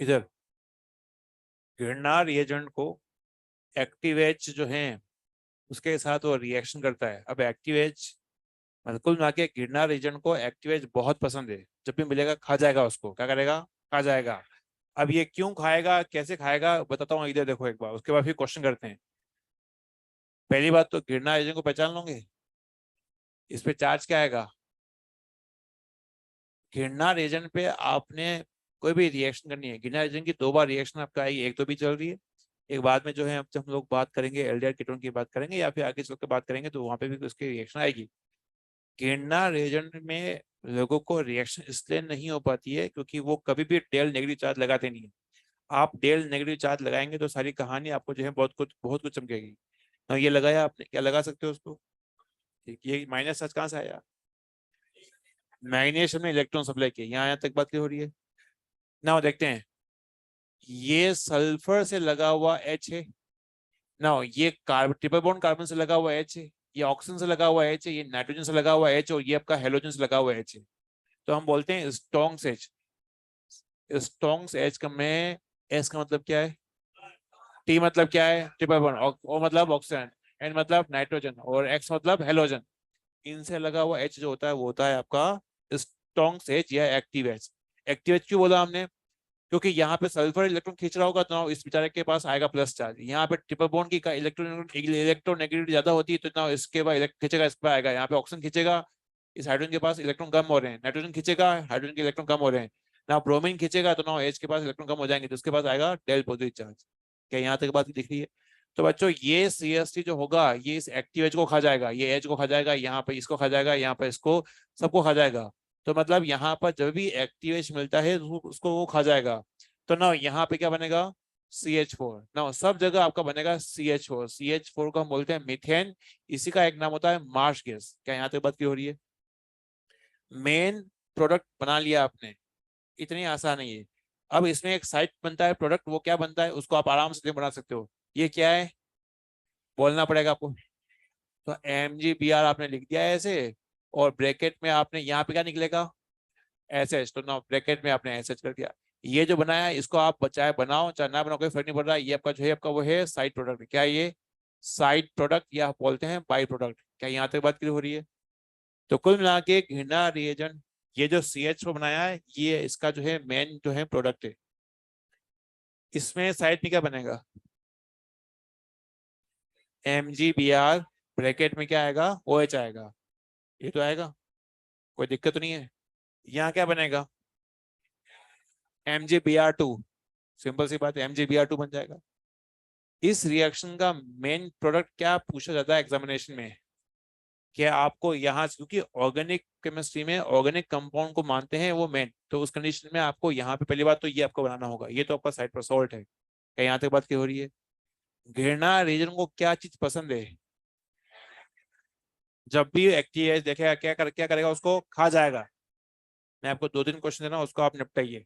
इधर गिरनार रिएजेंट को एक्टिव एच जो है उसके साथ वो रिएक्शन करता है। अब एक्टिव एच मतलब कुल मिला के गिरनार एजेंट को एक्टिव एच बहुत पसंद है। जब भी मिलेगा खा जाएगा, उसको क्या करेगा, खा जाएगा। अब ये क्यों खाएगा, कैसे खाएगा बताता हूँ, इधर देखो एक बार, उसके बाद फिर क्वेश्चन करते हैं। पहली बात तो गिरनार एजेंट को पहचान लोगे, इस पे चार्ज क्या आएगा। गिरनार एजेंट पे आपने कोई भी रिएक्शन करनी है, गिरनार एजेंट की दो बार रिएक्शन आपका आएगी, एक तो भी चल रही है, एक बाद में जो है, अब जब हम लोग बात करेंगे एल्डिहाइड कीटोन की बात करेंगे या फिर आगे चल के बात करेंगे तो वहां पे भी उसकी रिएक्शन आएगी। गिरनार एजेंट में लोगों को रिएक्शन इसलिए नहीं हो पाती है क्योंकि वो कभी भी डेल नेगेटिव चार्ज लगाते नहीं है। आप डेल नेगेटिव चार्ज लगाएंगे तो सारी कहानी आपको जो है बहुत कुछ चमकेगी। ना ये लगाया आपने, क्या लगा सकते हो उसको। ठीक, ये माइनस चार्ज कहाँ से आया, मैग्नीशियम में इलेक्ट्रॉन सप्लाई किया, यहाँ तक बात क्लियर हो रही है ना। देखते हैं, ये सल्फर से लगा हुआ एच है ना, ये कार्बन ट्रिपल बॉन्ड कार्बन से लगा हुआ एच है, ये ऑक्सीजन से लगा हुआ एच है, ये नाइट्रोजन से लगा हुआ एच, और ये आपका हेलोजन से लगा हुआ एच है। तो हम बोलते हैं स्ट्रॉन्ग्स एच। स्ट्रॉन्ग्स एच का में एस का मतलब क्या है, टी मतलब क्या है ट्रिपल बॉन्ड, ओ मतलब ऑक्सीजन, एन मतलब नाइट्रोजन, और एक्स मतलब हेलोजन। इनसे लगा हुआ एच जो होता है वो होता है आपका स्ट्रॉन्ग्स एच या एक्टिव एच। एक्टिव एच क्यों बोला हमने, क्योंकि यहाँ पे सल्फर इलेक्ट्रॉन खींच रहा होगा तो ना इस बेचारे के पास आएगा प्लस चार्ज। यहाँ पे ट्रिपल बॉन्ड की इलेक्ट्रोनेगेटिविटी ज्यादा होती है तो ना इसके पास खींचेगा, इस पर आएगा। यहाँ पे ऑक्सीजन खींचेगा, इस हाइड्रोजन के पास इलेक्ट्रॉन कम हो रहे हैं, नाइट्रोजन खींचेगा, हाइड्रोजन के इलेक्ट्रॉन कम हो रहे हैं। ना ब्रोमीन खींचेगा तो ना एच के पास इलेक्ट्रॉन कम हो जाएंगे तो उसके पास आएगा डेल पॉजिटिव चार्ज। क्या यहाँ तक बात दिख रही है। तो बच्चों ये CH3 जो होगा ये इस एक्टिव एच को खा जाएगा, ये एच को खा जाएगा, यहाँ पे इसको खा जाएगा, यहाँ पे इसको, सबको खा जाएगा। तो मतलब यहाँ पर जब भी एक्टिव एच मिलता है तो उसको वो खा जाएगा। तो ना यहाँ पे क्या बनेगा, CH4 ना, सब जगह आपका बनेगा CH4। CH4 को हम बोलते हैं मीथेन, इसी का एक नाम होता है मार्श गैस। क्या यहाँ तक बात की हो रही है। मेन प्रोडक्ट बना लिया आपने, इतनी आसान नहीं है। अब इसमें एक साइड बनता है प्रोडक्ट, वो क्या बनता है उसको आप आराम से बना सकते हो। ये क्या है बोलना पड़ेगा आपको। तो MgBr आपने लिख दिया है ऐसे, और ब्रैकेट में आपने यहाँ पे क्या निकलेगा, एस तो ना ब्रैकेट में आपने एस कर दिया। ये जो बनाया है इसको आप चाहे बनाओ चाहे ना बनाओ कोई फर्क नहीं पड़ रहा है। ये आपका जो है आपका वो है साइड प्रोडक्ट। क्या है ये, साइड प्रोडक्ट या बोलते हैं बाई प्रोडक्ट। क्या यहाँ तक बात क्लियर हो रही है। तो कुल मिला के घृणा रिएजेंट, ये जो CH4 बनाया है ये इसका जो है मेन जो है प्रोडक्ट है। इसमें साइड में क्या बनेगा, MgBr, ब्रैकेट में क्या आएगा, OH आएगा। ये तो आएगा, कोई दिक्कत तो नहीं है। यहाँ क्या बनेगा, MgBr2, सिंपल सी बात है MgBr2 बन जाएगा। इस रिएक्शन का मेन प्रोडक्ट क्या पूछा जाता है एग्जामिनेशन में, कि आपको यहाँ से, क्योंकि ऑर्गेनिक केमिस्ट्री में ऑर्गेनिक कंपाउंड को मानते हैं वो मेन, तो उस कंडीशन में आपको यहाँ पे पहली बात तो ये आपको बनाना होगा। ये तो आपका साइड पर सॉल्ट है। क्या यहाँ तक बात की हो रही है। घृणा रीजन को क्या चीज पसंद है, जब भी एक्टिव देखेगा क्या करेगा, उसको खा जाएगा। मैं आपको 2-3 क्वेश्चन देना, उसको आप निपटाइए।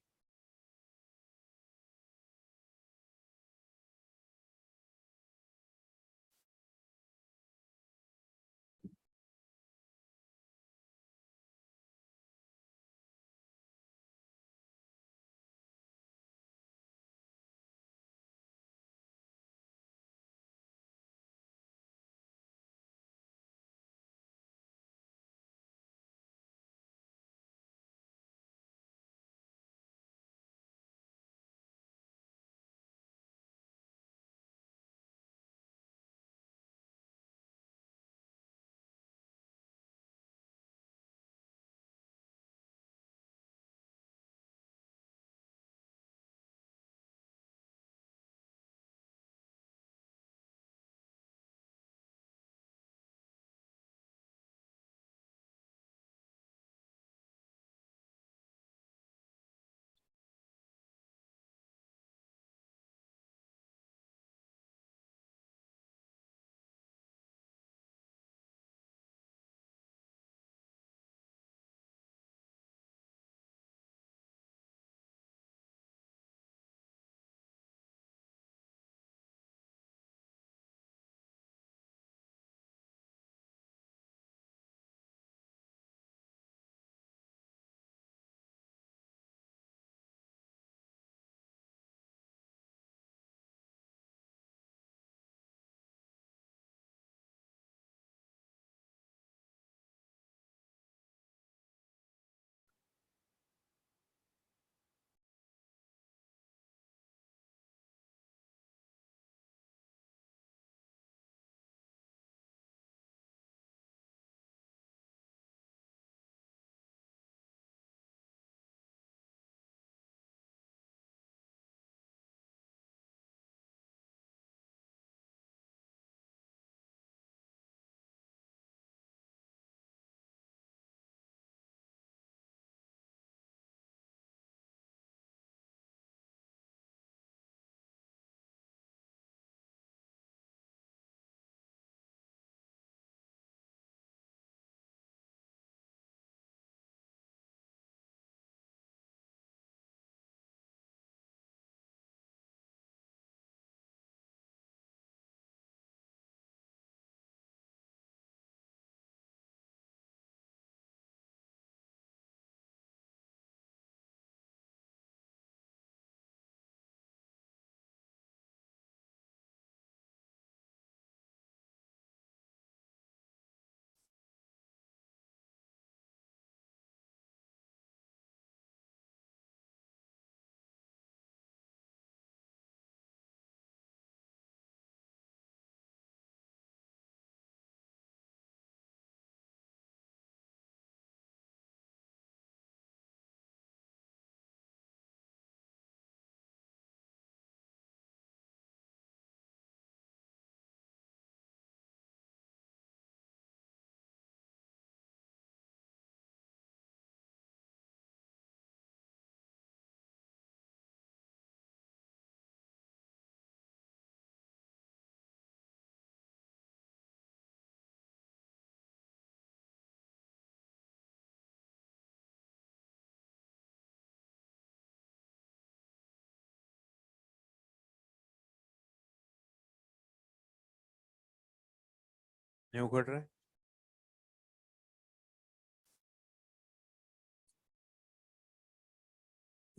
नहीं उखड़ रहा है।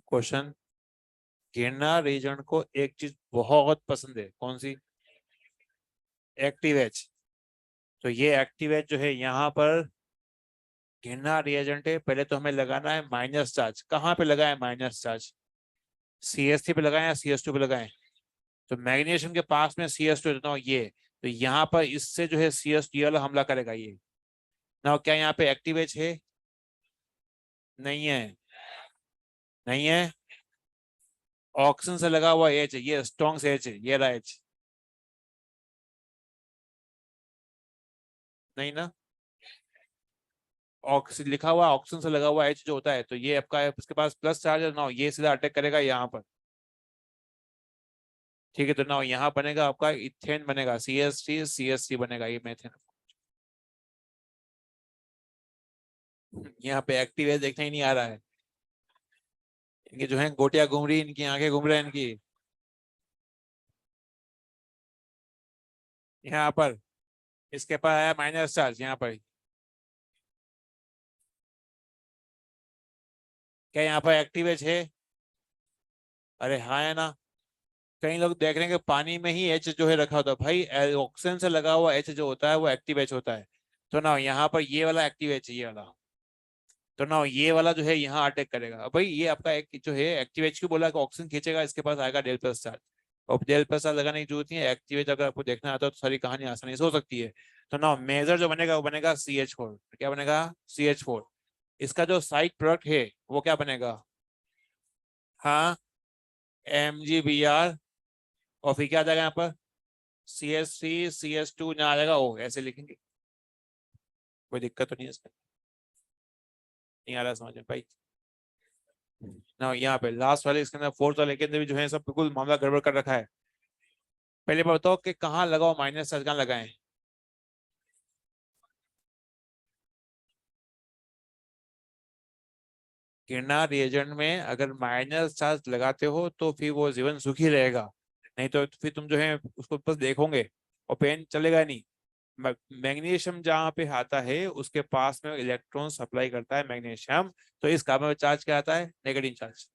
क्वेश्चन, गिरना रीजन को एक चीज बहुत पसंद है, कौन सी? Active H. तो ये एक्टिव एच जो है यहाँ पर गिरना रिएजेंट है, पहले तो हमें लगाना है माइनस चार्ज। कहाँ पे लगाए माइनस चार्ज? CH3 पे लगाए या CS2 पे लगाए? तो मैग्नीशियम के पास में CS2 देता हूँ ये, तो यहाँ पर इससे जो है CS2 वाला हमला करेगा ये ना। क्या यहाँ पे एक्टिव एच है? नहीं है, नहीं है। ऑक्सीजन से लगा हुआ एच है, ये स्ट्रॉन्ग से एच है, ये रहा एच। नहीं ना, ऑक्सीजन लिखा हुआ, ऑक्सीजन से लगा हुआ एच जो होता है, तो ये आपका है, उसके पास प्लस चार्ज है ना, ये सीधा अटैक करेगा यहाँ पर। ठीक है, तो ना यहाँ बनेगा आपका इथेन बनेगा, CH3 बनेगा, ये मेथेन। यहाँ पे एक्टिव है, देखने ही नहीं आ रहा है। इनकी जो है गोटियां घूम रही, इनकी आंखें घूम रही इनकी। यहाँ पर इसके पास आया माइनस चार्ज यहाँ पर। क्या यहाँ पर एक्टिव एच है? अरे हाँ है ना। कई लोग देख रहे हैं कि पानी में ही एच जो है रखा होता है, भाई ऑक्सीजन से लगा हुआ एच जो होता है वो एक्टिव एच होता है। तो ना यहाँ पर ये वाला एक्टिव एच है, ये वाला। तो ना ये वाला जो है यहाँ अटैक करेगा। अब भाई ये आपका एक जो है एक्टिव एच क्यों बोला कि ऑक्सीजन खींचेगा, इसके पास आएगा डेल प्लस चार्ज। और डेल प्लस चार्ज लगाने की जरूरत नहीं है, एक्टिव एच अगर आपको देखना आता है तो सारी कहानी आसानी से हो सकती है। तो ना मेजर जो बनेगा वो बनेगा CH4। क्या बनेगा? CH4। इसका जो साइड प्रोडक्ट है वो क्या बनेगा? हाँ, MgBr। और फिर क्या आ जाएगा यहाँ पर? CH3 CH2 यहाँ आ जाएगा, ओ ऐसे लिखेंगे। कोई दिक्कत तो नहीं है इसमें? नहीं आ रहा समझ में भाई? ना यहाँ पे लास्ट वाले इसके अंदर फोर्थ वाले के अंदर भी जो है सब बिल्कुल मामला गड़बड़ कर रखा है। पहले बताओ कि कहाँ लगाओ माइनस चार्ज, कहाँ लगाएं? गिरना रिएजेंट में अगर माइनस चार्ज लगाते हो तो फिर वो जीवन सुखी रहेगा। नहीं तो फिर तुम जो है उसको बस देखोगे और पेन चलेगा नहीं। मैग्नीशियम जहाँ पे आता है उसके पास में इलेक्ट्रॉन सप्लाई करता है मैग्नीशियम। तो इस कार्बन में चार्ज क्या आता है? Negative charge.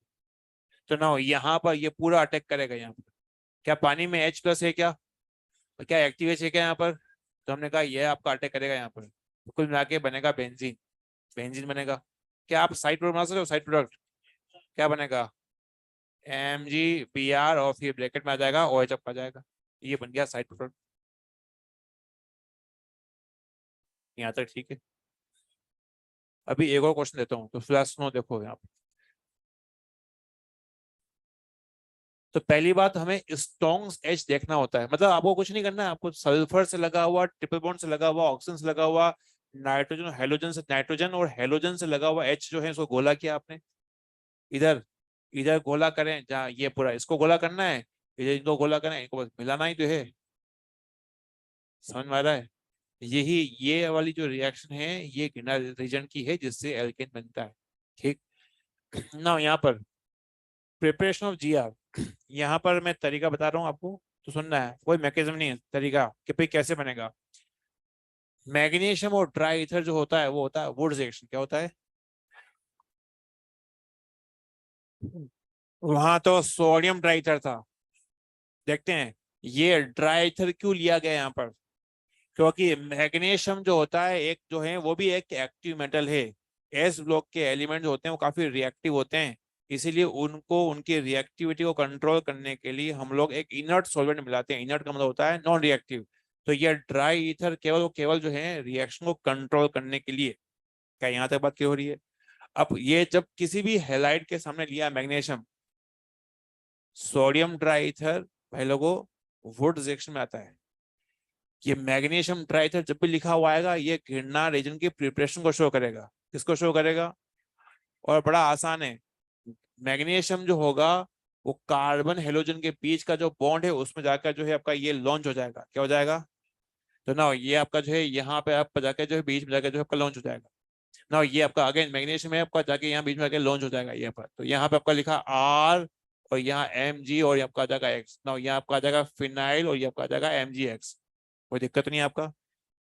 तो ना यहाँ पर ये पूरा अटैक करेगा यहाँ पर। क्या पानी में H+ है क्या? क्या एक्टिव एच है क्या यहाँ पर? तो हमने कहा ये आपका अटैक करेगा यहाँ पर। कुल मिला के बनेगा बेंजीन। बेंजीन बनेगा। क्या आप साइड प्रोडक्ट बना सकते हो? साइड प्रोडक्ट क्या बनेगा? MgBr और फिर ब्रैकेट में आ जाएगा OH आ जाएगा। ये बन गया साइड प्रोडक्ट। यहाँ तक ठीक है। अभी एक और क्वेश्चन देता हूँ, तो फिलहाल सुनो, देखो यहाँ पे। तो पहली बात, हमें स्ट्रॉन्ग एच देखना होता है, मतलब आपको कुछ नहीं करना है, आपको सल्फर से लगा हुआ, ट्रिपल बॉन्ड से लगा हुआ, ऑक्सीजन से लगा हुआ, नाइट्रोजन हेलोजन से, नाइट्रोजन और हेलोजन से लगा हुआ एच जो है उसको गोला किया आपने। इधर इधर गोला करें, जहाँ ये पूरा इसको गोला करना है, इधर इनको गोला करना है, इनको बस मिलाना ही तो है। समझ में आ रहा है? यही ये वाली जो रिएक्शन है ये गिना रीजन की है जिससे एल्केन बनता है। ठीक ना। यहाँ पर प्रिपरेशन ऑफ GR, यहाँ पर मैं तरीका बता रहा हूँ आपको, तो सुनना है, कोई मैकेनिज्म नहीं है, तरीका कि भाई कैसे बनेगा। मैग्नीशियम और ड्राई ईथर जो होता है वो होता है वुड्स रिएक्शन। क्या होता है? वहां तो सोडियम ड्राई ईथर था। देखते हैं ये ड्राई ईथर क्यों लिया गया यहाँ पर। क्योंकि मैग्नीशियम जो होता है एक जो है वो भी एक एक्टिव मेटल है। एस ब्लॉक के एलिमेंट जो होते हैं वो काफी रिएक्टिव होते हैं। इसीलिए उनको उनकी रिएक्टिविटी को कंट्रोल करने के लिए हम लोग एक इनर्ट सॉल्वेंट मिलाते हैं। इनर्ट का मतलब होता है नॉन रिएक्टिव। तो ये ड्राई ईथर केवल जो है रिएक्शन को कंट्रोल करने के लिए। क्या यहाँ तक बात क्लियर हो रही है? अब ये जब किसी भी हेलाइड के सामने लिया मैग्नीशियम, सोडियम ड्राई ईथर भाई लोगों वुड रिएक्शन में आता है। ये मैग्नीशियम ट्राइथर जब भी लिखा हुआ आएगा ये घिरना रीजन की प्रिपरेशन को शो करेगा। किसको शो करेगा? और बड़ा आसान है। मैग्नीशियम जो होगा वो कार्बन हेलोजन के बीच का जो बॉन्ड है उसमें जाकर जो है आपका ये लॉन्च हो जाएगा। क्या हो जाएगा? तो ना ये आपका जो है यहाँ पे आप जाकर जो है बीच में जाकर जो है आपका लॉन्च हो जाएगा। ना ये आपका अगेन मैग्नीशियम है आपका, जाके यहाँ बीच में जाके लॉन्च हो जाएगा यहाँ पर। तो यहाँ पे आपका लिखा R और यहाँ Mg और ये आपका आ जाएगा X। ना यहाँ आपका आ जाएगा फिनाइल और ये आपका आ जाएगा MgX। कोई दिक्कत नहीं है आपका?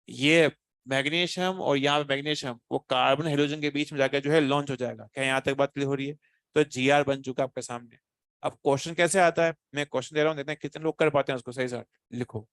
ये मैग्नीशियम और यहाँ पे मैग्नीशियम वो कार्बन हाइड्रोजन के बीच में जाकर जो है लॉन्च हो जाएगा। क्या यहाँ तक बात क्लियर हो रही है? तो GR बन चुका आपके सामने। अब क्वेश्चन कैसे आता है, मैं क्वेश्चन दे रहा हूँ, देखते हैं कितने लोग कर पाते हैं उसको सही से। लिखो।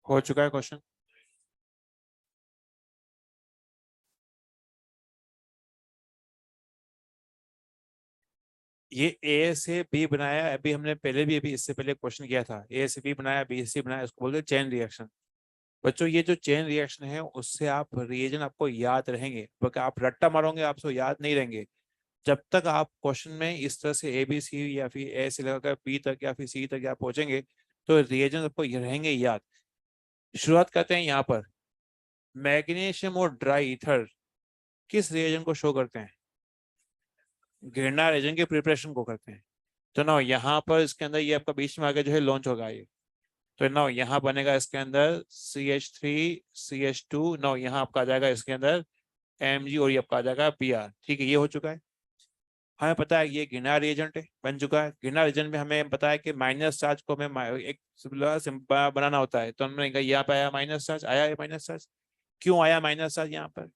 हो चुका है क्वेश्चन। ये ए से बी बनाया, अभी हमने पहले भी अभी इससे पहले क्वेश्चन किया था, ए से बी बनाया, बी से बनाया, इसको बोलते हैं चेन रिएक्शन। बच्चों ये जो चेन रिएक्शन है उससे आप रिएजन आपको याद रहेंगे, क्योंकि आप रट्टा मारोगे आपको याद नहीं रहेंगे। जब तक आप क्वेश्चन में इस तरह से ABC या फिर ए से लगाकर बी तक या फिर C तक आप पहुंचेंगे तो रिएजन आपको ये रहेंगे याद। शुरुआत करते हैं यहाँ पर। मैग्नीशियम और ड्राई ईथर किस रिएजन को शो करते हैं? गिरना रिएजन के प्रिपरेशन को करते हैं। तो ना यहाँ पर इसके अंदर ये आपका बीच में आगे जो है लॉन्च होगा ये। तो ना यहाँ बनेगा इसके अंदर CH3 CH2, ना यहाँ आपका आ जाएगा इसके अंदर Mg और ये आपका आ जाएगा Br। ठीक है, ये हो चुका है। हमें पता है ये गिरना रिएजेंट है, बन चुका है। गिरना रिएजेंट में हमें पता है कि माइनस चार्ज को हमें एक बनाना होता है, तो हमने कहा यहाँ पे आया माइनस चार्ज, आया है माइनस चार्ज। क्यों आया माइनस चार्ज यहाँ पर?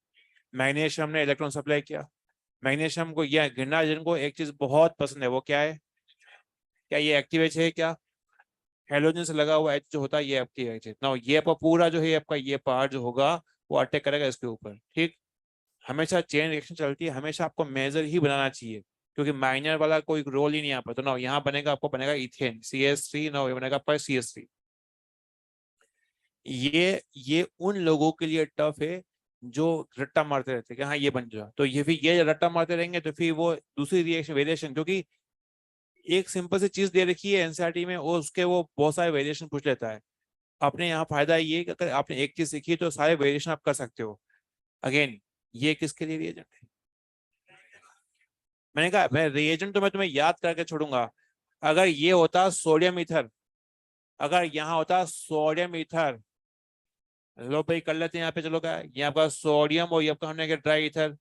मैग्नीशियम ने इलेक्ट्रॉन सप्लाई किया। मैग्नीशियम को यह गिरना रिएजेंट को एक चीज बहुत पसंद है, वो क्या है? क्या ये एक्टिव है क्या? हेलोजन से लगा हुआ एच जो होता है ये आपकी एच है ना, ये आपका पूरा जो है आपका ये पार्ट जो होगा वो अटैक करेगा इसके ऊपर। ठीक, हमेशा चेन रिएक्शन चलती है, हमेशा आपको मेजर ही बनाना चाहिए, क्योंकि माइनर वाला कोई रोल ही नहीं यहाँ पर। तो ना यहाँ बनेगा आपको बनेगा इथेन CH3, ना ये बनेगा आपका CH3। ये उन लोगों के लिए टफ है जो रट्टा मारते रहते हैं कि हाँ ये बन जाए, तो ये फिर ये रट्टा मारते रहेंगे तो फिर वो दूसरी रिएक्शन वेरिएशन, जो कि एक सिंपल सी चीज दे रखी है एनसीईआरटी में, वो उसके वो बहुत सारे वेरिएशन पूछ लेता है। अपने यहाँ फायदा ये है कि अगर आपने एक चीज सीखी तो सारे वेरिएशन आप कर सकते हो। अगेन, ये किसके लिए रिएजेंट है? मैंने कहा मैं रिएजेंट तो मैं तुम्हें याद करके छोड़ूंगा। अगर ये होता सोडियम ईथर, अगर यहाँ होता सोडियम ईथर, लो भाई कर लेते हैं यहाँ पे, चलो क्या ये आपका सोडियम और ये आपका हमने क्या ड्राई ईथर,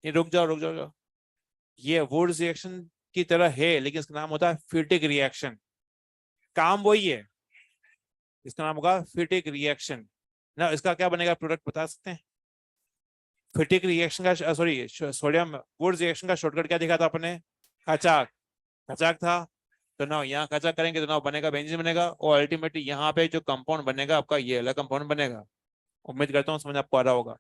ये रुक जाओ रुक जाओ, ये वुड्स रिएक्शन की तरह है, लेकिन इसका नाम होता है फिटिक रिएक्शन। काम वही है, इसका नाम होगा फिटिक रिएक्शन ना। इसका क्या बनेगा प्रोडक्ट बता सकते हैं? फिटिक रिएक्शन का सॉरी सोडियम वुड्स रिएक्शन का शॉर्टकट क्या दिखा था आपने? कचाक, कचाक था। तो ना यहाँ कचाक करेंगे तो ना बनेगा बेंजीन बनेगा, और अल्टीमेटली यहाँ पे जो कंपाउंड बनेगा आपका ये अलग कंपाउंड बनेगा। उम्मीद करता हूँ समझ आपको आ रहा होगा।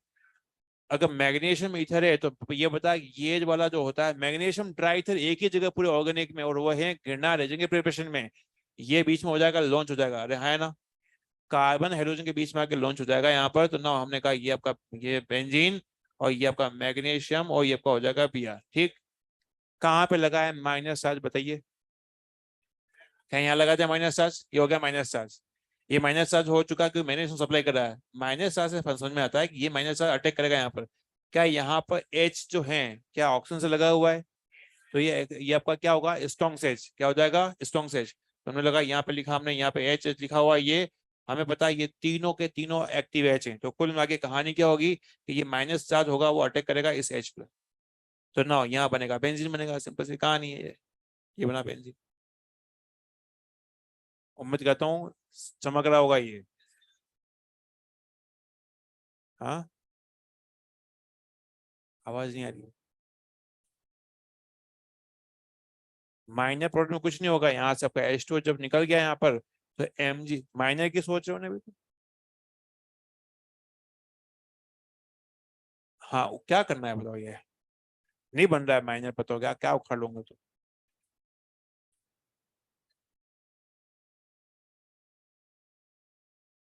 अगर मैग्नीशियम ईथर है तो ये बता, ये वाला जो होता है मैग्नीशियम ट्राई ईथर एक ही जगह पूरे ऑर्गेनिक में, और वो है गिरना रेजिन प्रिपरेशन में, ये बीच में हो जाएगा लॉन्च हो जाएगा, अरे है ना, कार्बन हाइड्रोजन के बीच में आके लॉन्च हो जाएगा यहाँ पर। तो ना हमने कहा ये आपका ये बेंजीन, और ये आपका मैग्नीशियम, और ये आपका हो जाएगा Br। ठीक, कहाँ पे लगा है माइनस चार्ज बताइए? क्या यहाँ लगा था माइनस चार्ज? ये हो गया माइनस चार्ज। ये माइनस चार्ज हो चुका है क्योंकि मैंने इसमें सप्लाई कर रहा है। माइनस चार्ज से समझ में आता है कि ये माइनस चार्ज अटैक करेगा यहाँ पर। क्या यहाँ पर H जो है क्या ऑक्सीजन से लगा हुआ है? तो ये आपका क्या होगा स्ट्रॉन्ग सेज, क्या हो जाएगा स्ट्रॉन्ग सेज। तो हमने लगा यहाँ पे लिखा, हमने यहाँ पे H लिखा हुआ है, ये हमें पता है ये तीनों के तीनों एक्टिव H हैं। तो कुल मिला के कहानी क्या होगी कि ये माइनस चार्ज होगा वो अटैक करेगा इस H पर। तो ना यहाँ बनेगा बेंजीन बनेगा, सिंपल सी कहानी है ये बना बेंजीन। उम्मीद करता हूँ चमक रहा होगा ये। हाँ, आवाज नहीं आ रही? माइनर प्रोडक्ट में कुछ नहीं होगा, यहाँ से आपका H2 जब निकल गया यहाँ पर तो Mg माइनर की सोच रहे हो ना अभी तो? हाँ क्या करना है बताओ, ये नहीं बन रहा है माइनर, पता हो गया क्या उखाड़ लूंगा तो।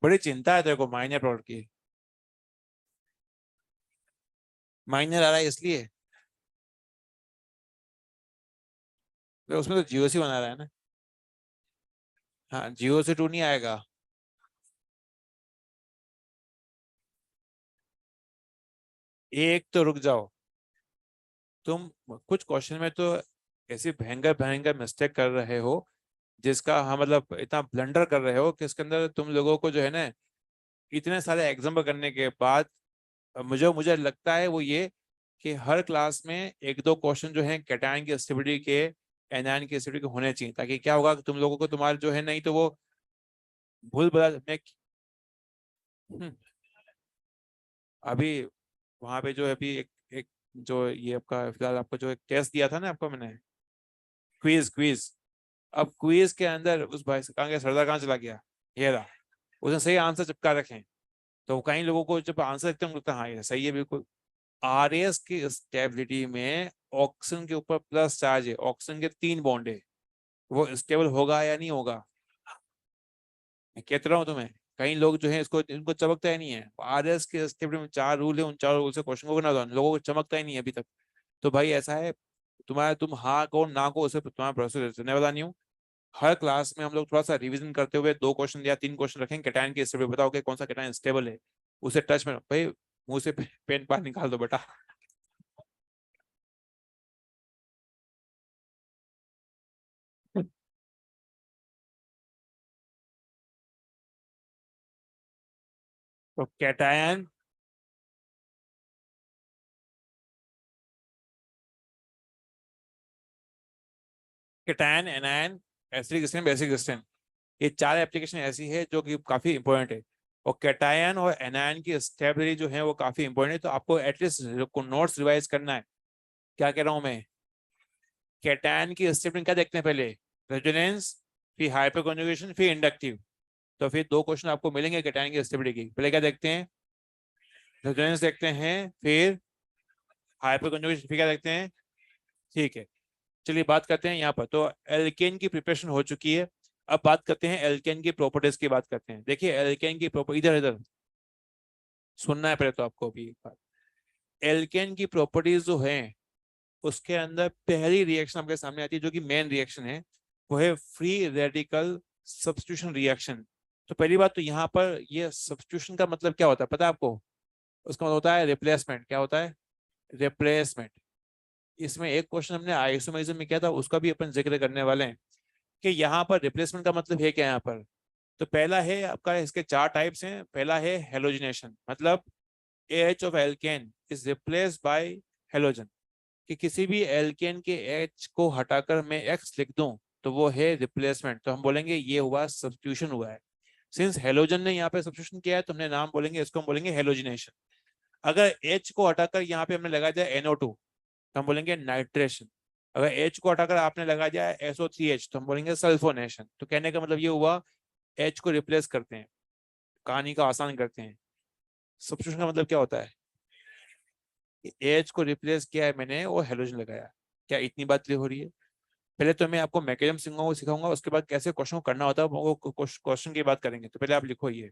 बड़ी चिंता है तेरे को माइनर प्रोडक्ट की? माइनर आ रहा है इसलिए तो उसमें तो GOC बना रहा है ना। हाँ GOC2 नहीं आएगा। एक तो रुक जाओ, तुम कुछ क्वेश्चन में तो ऐसी भयंकर भयंकर मिस्टेक कर रहे हो, जिसका हम मतलब इतना ब्लंडर कर रहे हो कि इसके अंदर तुम लोगों को जो है ना, इतने सारे एग्जाम्पल करने के बाद मुझे मुझे लगता है वो ये कि हर क्लास में एक दो क्वेश्चन जो है कैटायन की स्टेबिलिटी के, एनायन की स्टेबिलिटी के होने चाहिए, ताकि क्या होगा कि तुम लोगों को तुम्हारे जो है नहीं तो वो भूल भुला मैं। हम्म, अभी वहां पे जो है अभी एक जो ये आपका फिलहाल आपको जो एक टेस्ट दिया था ना आपको मैंने, क्विज क्विज, अब क्विज के अंदर उस भाई से कहाँ गया, सरदार कहाँ चला गया, ये रहा, उसने सही आंसर चिपका रखे। तो कई लोगों को जब आंसर देखते हैं लगता है हाँ ये सही है बिल्कुल। RS की स्टेबिलिटी में ऑक्सीजन के ऊपर प्लस चार्ज है, ऑक्सीजन के 3 बॉन्ड है, वो स्टेबल होगा या नहीं होगा? मैं कहते रहा हूँ तुम्हें, कई लोग जो है इसको इनको चमकता ही नहीं है। RS के स्टेबिलिटी में 4 रूल है, उन 4 रूल से क्वेश्चन को बना दो, लोगों को चमकता ही नहीं है अभी तक। तो भाई ऐसा है, तुम्हारा तुम हाँ को ना को उसे तुम्हारा प्रोसेस देने वाला नहीं हूँ। हर क्लास में हम लोग थोड़ा सा रिवीजन करते हुए 2 क्वेश्चन या 3 क्वेश्चन रखेंगे कैटायन के स्टेबिलिटी, बताओ कि कौन सा कैटायन स्टेबल है, उसे टच में भाई मुंह से पेन बाहर निकाल दो बेटा। तो cation, cation anion acidic stain basic stain, ये 4 एप्लीकेशन ऐसी है जो कि काफी इंपॉर्टेंट है। और कैटायन और एनायन की स्टेबिलिटी जो है वो काफी इंपॉर्टेंट है, तो आपको एटलीस्ट नोट्स रिवाइज करना है। क्या कह रहा हूं मैं? कैटायन की स्टेबिलिटी क्या देखते हैं पहले? रेजोनेंस, फिर हाइपर कॉन्जुगेशन, फिर इंडक्टिव। तो फिर दो क्वेश्चन आपको मिलेंगे कैटायन की स्टेबिलिटी की। पहले क्या देखते हैं, रेजोनेंस देखते हैं, फिर हाइपर कॉन्जुगेशन, फिर क्या देखते हैं। ठीक है, चलिए बात करते हैं यहाँ पर। तो एल्केन की प्रिपरेशन हो चुकी है। अब बात करते हैं एल्केन की प्रॉपर्टीज की बात करते हैं। देखिए एल्केन की प्रॉपर्टी, इधर इधर सुनना है पहले तो आपको अभी एक बात। एल्केन की प्रॉपर्टीज जो हैं उसके अंदर पहली रिएक्शन आपके सामने आती है जो कि मेन रिएक्शन है, वो है फ्री रेडिकल सब्स्टिट्यूशन रिएक्शन। तो पहली बात तो यहाँ पर ये सब्स्टिट्यूशन का मतलब क्या होता है पता है आपको। उसका मतलब होता है रिप्लेसमेंट। क्या होता है, रिप्लेसमेंट। इसमें एक क्वेश्चन हमने आइसोमेरिज्म में किया था, उसका भी अपन जिक्र करने वाले हैं कि यहाँ पर रिप्लेसमेंट का मतलब है क्या यहाँ पर। तो पहला है आपका, इसके चार टाइप्स हैं। पहला है हेलोजिनेशन, मतलब H of alkene is replaced by halogen. कि किसी भी एल्केन के एच को हटाकर मैं एक्स लिख दूं तो वो है रिप्लेसमेंट। तो हम बोलेंगे ये हुआ सब्स्टिट्यूशन हुआ है। सिंस हेलोजन ने यहाँ पे सब्स्टिट्यूशन किया है तो हमने नाम बोलेंगे, इसको हम बोलेंगे हेलोजिनेशन। अगर एच को हटाकर यहाँ पे हमने लगा दिया NO2 तो हम बोलेंगे नाइट्रेशन। अगर एच को हटाकर आपने लगा दिया SO3H तो हम बोलेंगे सल्फोनेशन। तो कहने का मतलब ये हुआ एच को रिप्लेस करते हैं, कहानी को आसान करते हैं। सब्स्टिट्यूशन का मतलब क्या होता है, एच को रिप्लेस किया है मैंने और हेलोजन लगाया। क्या इतनी बात क्लियर हो रही है। पहले तो मैं आपको मैकेनिज्म सिखाऊंगा, उसके बाद कैसे क्वेश्चन को करना होता है वो क्वेश्चन की बात करेंगे। तो पहले आप लिखो ये।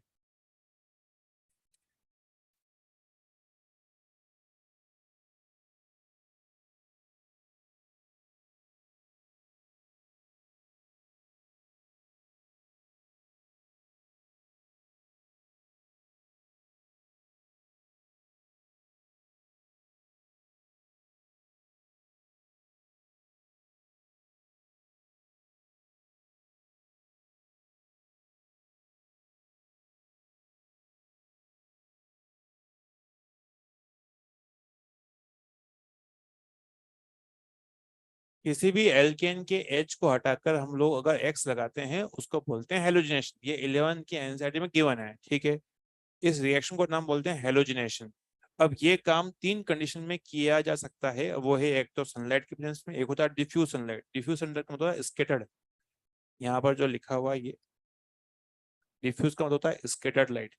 किसी भी एल्केन के एच को हटाकर हम लोग अगर एक्स लगाते हैं उसको बोलते हैं हेलोजिनेशन। ये 11 की एनसीईआरटी में गिवन है, ठीक है। इस रिएक्शन को नाम बोलते हैं हेलोजिनेशन। अब ये काम तीन कंडीशन में किया जा सकता है। वो है एक तो सनलाइट की प्रेजेंस में, एक होता है डिफ्यूज सनलाइट। डिफ्यूज सनलाइट का मतलब स्केटर्ड, यहाँ पर जो लिखा हुआ है ये डिफ्यूज का मतलब होता है स्केटर्ड लाइट।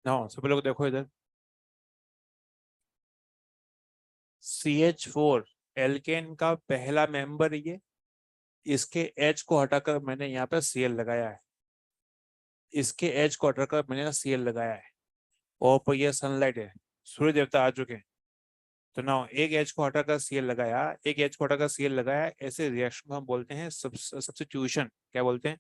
ना सभी लोग देखो इधर, CH4 एल्केन का पहला मेंबर ये। इसके H को हटाकर मैंने यहाँ पे Cl लगाया है, इसके H को हटाकर मैंने Cl लगाया है, और पर ये सनलाइट है। सूर्य देवता आ चुके हैं। तो नाउ एक एच को हटाकर सीएल लगाया, एक एच को हटाकर सीएल लगाया, ऐसे रिएक्शन को हम बोलते हैं सब्स्टिट्यूशन। क्या बोलते हैं?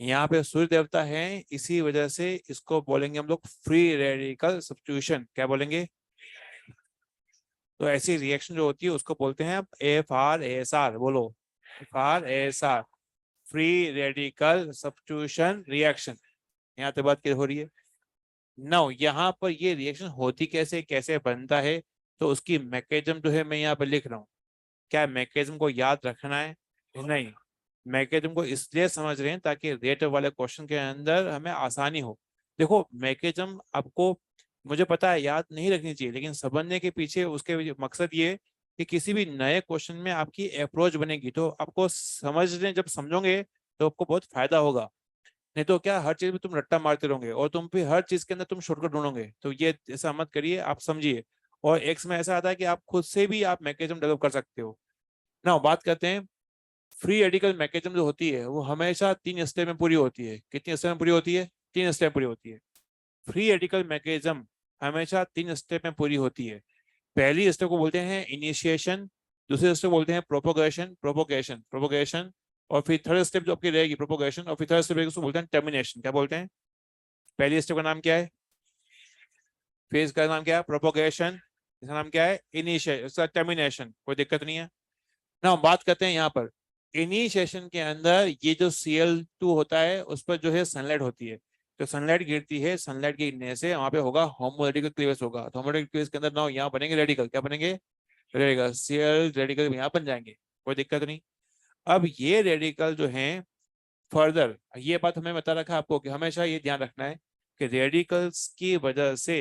यहाँ पे सूर्य देवता है, इसी वजह से इसको बोलेंगे हम लोग फ्री रेडिकल सब्स्टिट्यूशन। क्या बोलेंगे? तो ऐसी रिएक्शन जो होती है उसको बोलते हैं FRASR। बोलो, FRASR, free radical substitution reaction. यहाँ तक बात क्लियर हो रही है? नाउ यहाँ पर ये रिएक्शन होती कैसे, कैसे बनता है, तो उसकी मैकेनिज्म जो है मैं यहाँ पर लिख रहा हूँ। क्या मैकेनिज्म को याद रखना है? नहीं, मैकेनिज्म को इसलिए समझ रहे हैं ताकि रेट वाले क्वेश्चन के अंदर हमें आसानी हो। देखो मैकेनिज्म आपको, मुझे पता है याद नहीं रखनी चाहिए, लेकिन समझने के पीछे उसके मकसद ये कि किसी भी नए क्वेश्चन में आपकी अप्रोच बनेगी, तो आपको समझने, जब समझोगे तो आपको बहुत फायदा होगा। नहीं तो क्या हर चीज में तुम रट्टा मारते रहोगे और तुम फिर हर चीज के अंदर तुम शॉर्टकट ढूंढोगे, तो ये ऐसा मत करिए, आप समझिए। और एक्स में ऐसा आता है कि आप खुद से भी आप मैकेनिज्म डेवलप कर सकते हो ना। बात करते हैं फ्री रेडिकल मैकेनिज्म जो होती है वो हमेशा 3 स्टेप में पूरी होती है। कितनी स्टेप में पूरी होती है? 3 स्टेप में पूरी होती है। फ्री रेडिकल मैकेनिज्म हमेशा 3 स्टेप में पूरी होती है। पहली स्टेप को बोलते हैं इनिशिएशन, दूसरे स्टेप बोलते हैं प्रोपोगेशन, प्रोपोगेशन, और फिर थर्ड स्टेप जो आपकी रहेगी प्रोपोगेशन, और फिर थर्ड स्टेप उसको बोलते हैं टर्मिनेशन। क्या बोलते हैं? पहली स्टेप का नाम क्या है? फेज का नाम क्या है? प्रोपोगेशन। इसका नाम क्या है? इनिशिएशन। इसका टर्मिनेशन। कोई दिक्कत नहीं है ना। हम बात करते हैं यहाँ पर इनिशिएशन के अंदर ये जो Cl2 होता है उस पर जो है सनलाइट होती है। तो सनलाइट गिरती है, सनलाइट गिरने से वहां पे होगा होमोरेडिकल क्लीवेज होगा। तो होमोरेडिकल क्लीवेज के अंदर ना यहाँ बनेंगे रेडिकल। क्या बनेंगे? रेडिकल। Cl रेडिकल यहाँ बन जाएंगे, कोई दिक्कत नहीं। अब ये रेडिकल जो है फर्दर, ये बात हमें बता रखा आपको कि हमेशा ये ध्यान रखना है कि रेडिकल्स की वजह से,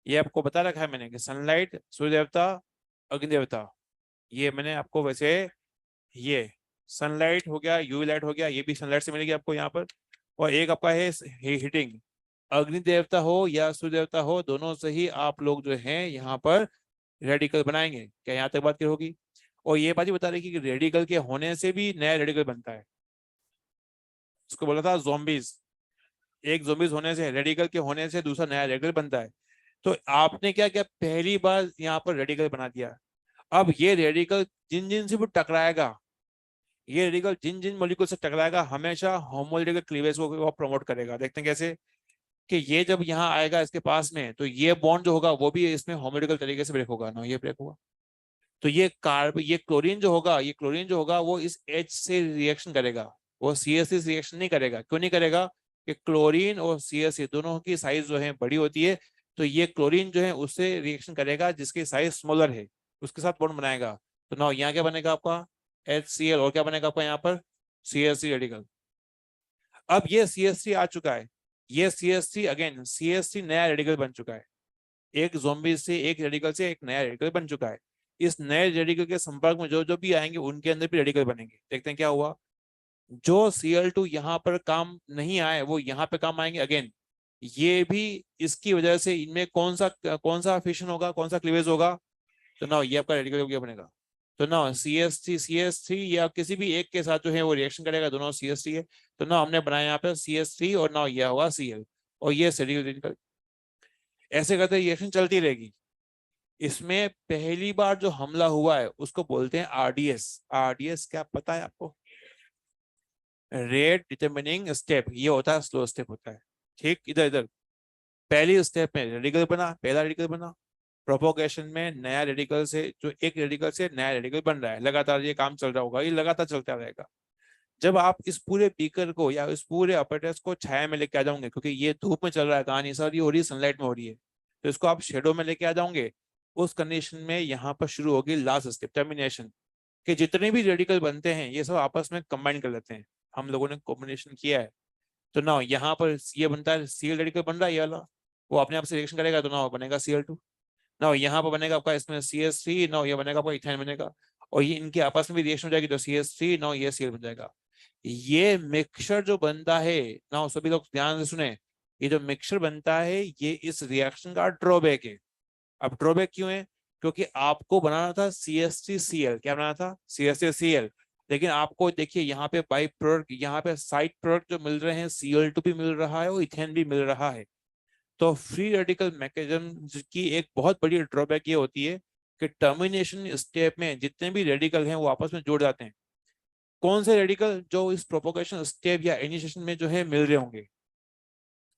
ये आपको बता रखा है मैंने कि सनलाइट, सूर्य देवता, अग्नि देवता, ये मैंने आपको वैसे, ये सनलाइट हो गया, यूवी लाइट हो गया, ये भी सनलाइट से मिलेगी आपको यहाँ पर। और एक आपका है हीटिंग, अग्नि देवता हो या सूर्य देवता हो, दोनों से ही आप लोग जो हैं यहाँ पर रेडिकल बनाएंगे। क्या यहाँ तक बात क्लियर होगी? और ये बात ही बता रही कि रेडिकल के होने से भी नया रेडिकल बनता है। उसको बोला था जोम्बीज। एक जोम्बीज होने से, रेडिकल के होने से दूसरा नया रेडिकल बनता है। तो आपने क्या किया, पहली बार यहाँ पर रेडिकल बना दिया। अब ये रेडिकल जिन जिन से भी टकराएगा, ये रेडिकल जिन जिन मॉलिक्यूल से टकराएगा हमेशा होमोरेडिकल क्लीवेज को प्रमोट करेगा। देखते हैं कैसे, कि ये जब यहाँ आएगा इसके पास में, तो ये बॉन्ड जो होगा वो भी इसमें होमोरेडिकल तरीके से ब्रेक होगा ना, ये ब्रेक होगा। तो ये कार्ब, ये क्लोरीन जो होगा, ये क्लोरीन जो होगा वो इस H से रिएक्शन करेगा, वो CS से रिएक्शन नहीं करेगा। क्यों नहीं करेगा? कि क्लोरीन और CS दोनों की साइज जो है बड़ी होती है, तो ये क्लोरीन जो है उससे रिएक्शन करेगा जिसकी साइज स्मॉलर है, उसके साथ बॉन्ड बनाएगा। तो ना यहाँ क्या बनेगा आपका? HCl। और क्या बनेगा आपका यहाँ पर? CH3 radical. अब ये CH3 आ चुका है, ये CH3 अगेन CH3 नया रेडिकल बन चुका है। एक जोम्बी से, एक रेडिकल से एक नया रेडिकल बन चुका है। इस नए रेडिकल के संपर्क में जो जो भी आएंगे उनके अंदर भी रेडिकल बनेंगे। देखते हैं क्या हुआ। जो Cl2 यहाँ पर काम नहीं आए वो यहाँ पे काम आएंगे अगेन। ये भी इसकी वजह से इनमें कौन सा फिशन होगा, कौन सा क्लीवेज होगा? तो ना ये आपका रेडिकल क्या बनेगा? तो ना CH3 या किसी भी एक के साथ जो है वो रिएक्शन करेगा, दोनों CH3 है। तो ना हमने बनाया यहाँ पे CH3 और ना यह हुआ Cl, और ये रेडिकल। ऐसे करते रिएक्शन चलती रहेगी। इसमें पहली बार जो हमला हुआ है उसको बोलते हैं RDS। RDS क्या पता है आपको? Rate determining step. ये होता है स्लो स्टेप होता है। ठीक, इधर इधर पहली स्टेप में रेडिकल बना, पहला रेडिकल बना। प्रोपोगेशन में नया रेडिकल से, जो एक रेडिकल से नया रेडिकल बन रहा है, लगातार ये काम चल रहा होगा, ये लगातार चलता रहेगा। जब आप इस पूरे बीकर को या इस पूरे अपरेटस को छाया में लेके आ जाओगे, क्योंकि ये धूप में चल रहा है कहानी सर, ये हो रही है सनलाइट में हो रही है, तो इसको आप शेडो में लेके आ जाओगे। उस कंडीशन में यहाँ पर शुरू होगी लास्ट स्टेप, टर्मिनेशन। कि जितने भी रेडिकल बनते हैं ये सब आपस में कंबाइन कर लेते हैं, हम लोगों ने कॉम्बिनेशन किया है। तो ना यहाँ पर ये बनता है, Cl रेडिकल बन रहा है ये वाला, वो अपने आप से रिएक्शन करेगा, तो ना बनेगा Cl2। ना यहाँ पर बनेगा आपका इसमें CH3, ना ये बनेगा आपका इथाइन बनेगा। और ये इनके आपस में भी रिएक्शन हो जाएगी, तो CH3 ना ये Cl बन जाएगा। ये मिक्सचर जो बनता है ना, सभी लोग ध्यान से सुने, ये जो मिक्सचर बनता है ये इस रिएक्शन का ड्रॉबैक है। अब ड्रॉबैक क्यों है? क्योंकि आपको बनाना था CH3Cl। क्या बनाना था? CH3Cl। लेकिन आपको देखिए यहाँ पे बाई प्रोडक्ट, यहाँ पे साइड प्रोडक्ट जो मिल रहे हैं, Cl2 भी मिल रहा है और इथेन भी मिल रहा है। तो फ्री रेडिकल मैकेनिज्म की एक बहुत बड़ी ड्रॉबैक ये होती है कि टर्मिनेशन स्टेप में जितने भी रेडिकल हैं वो आपस में जुड़ जाते हैं। कौन से रेडिकल? जो इस प्रोपोगेशन स्टेप या इनिशिएशन में जो है मिल रहे होंगे।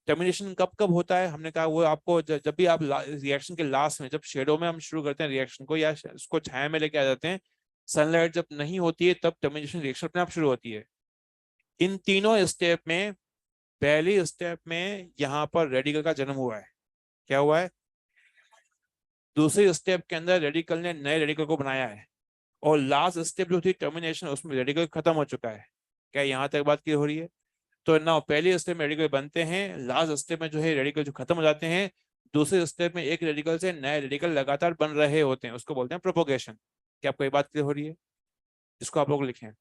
टर्मिनेशन कब कब होता है? हमने कहा वो आपको जब भी आप रिएक्शन के लास्ट में, जब शेडो में हम शुरू करते हैं रिएक्शन को या उसको छाया में लेके आ जाते हैं, सनलाइट जब नहीं होती है तब टर्मिनेशन रिएक्शन अपने आप शुरू होती है। इन तीनों स्टेप में पहली स्टेप में यहाँ पर रेडिकल का जन्म हुआ है। क्या हुआ है? दूसरे स्टेप के अंदर रेडिकल ने नए रेडिकल को बनाया है। और लास्ट स्टेप जो थी टर्मिनेशन, उसमें रेडिकल खत्म हो चुका है। क्या यहाँ तक बात क्लियर हो रही है? तो ना पहले स्टेप में रेडिकल बनते हैं, लास्ट स्टेप में जो है रेडिकल जो खत्म हो जाते हैं, दूसरे स्टेप में एक रेडिकल से नए रेडिकल लगातार बन रहे होते हैं, उसको बोलते हैं प्रोपोगेशन। क्या आपको ये बात क्लियर हो रही है? इसको आप लोग लिखें।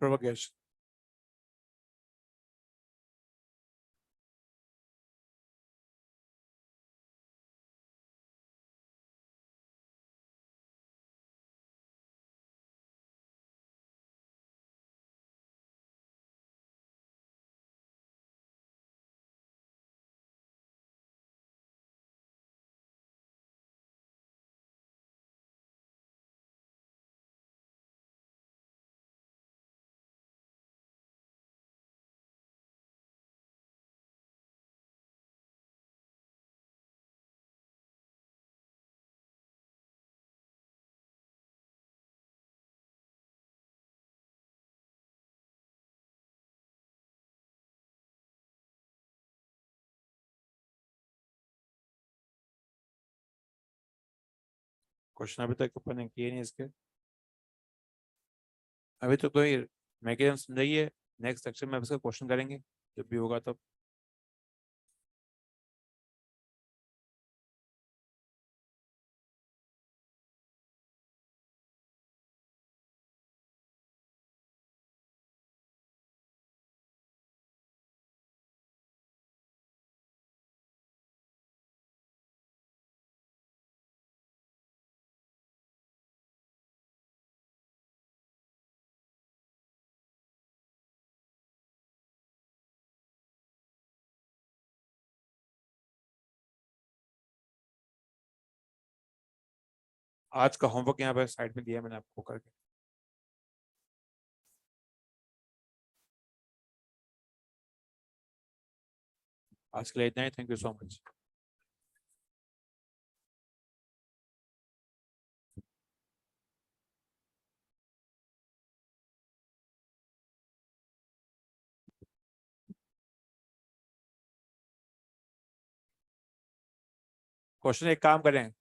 प्रोपोगेशन। क्वेश्चन अभी तक अपन ने किए नहीं इसके। अभी तो कोई मैकेनिज्म समझाइए। नेक्स्ट सेक्शन में अब इसका क्वेश्चन करेंगे जब भी होगा तब। आज का होमवर्क यहाँ पे साइड में दिया है मैंने आपको करके। आज के लिए इतना ही। Thank you so much. Question एक काम करें,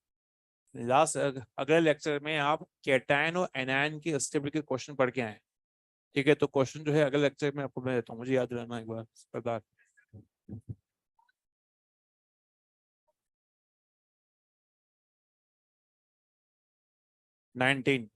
लास्ट अगले लेक्चर में आप कैटायन और एनायन की स्टेबिलिटी के क्वेश्चन पढ़ के आए। ठीक है? तो क्वेश्चन जो है अगले लेक्चर में आपको मैं देता हूँ, मुझे याद रहना एक बार सरदार। 19।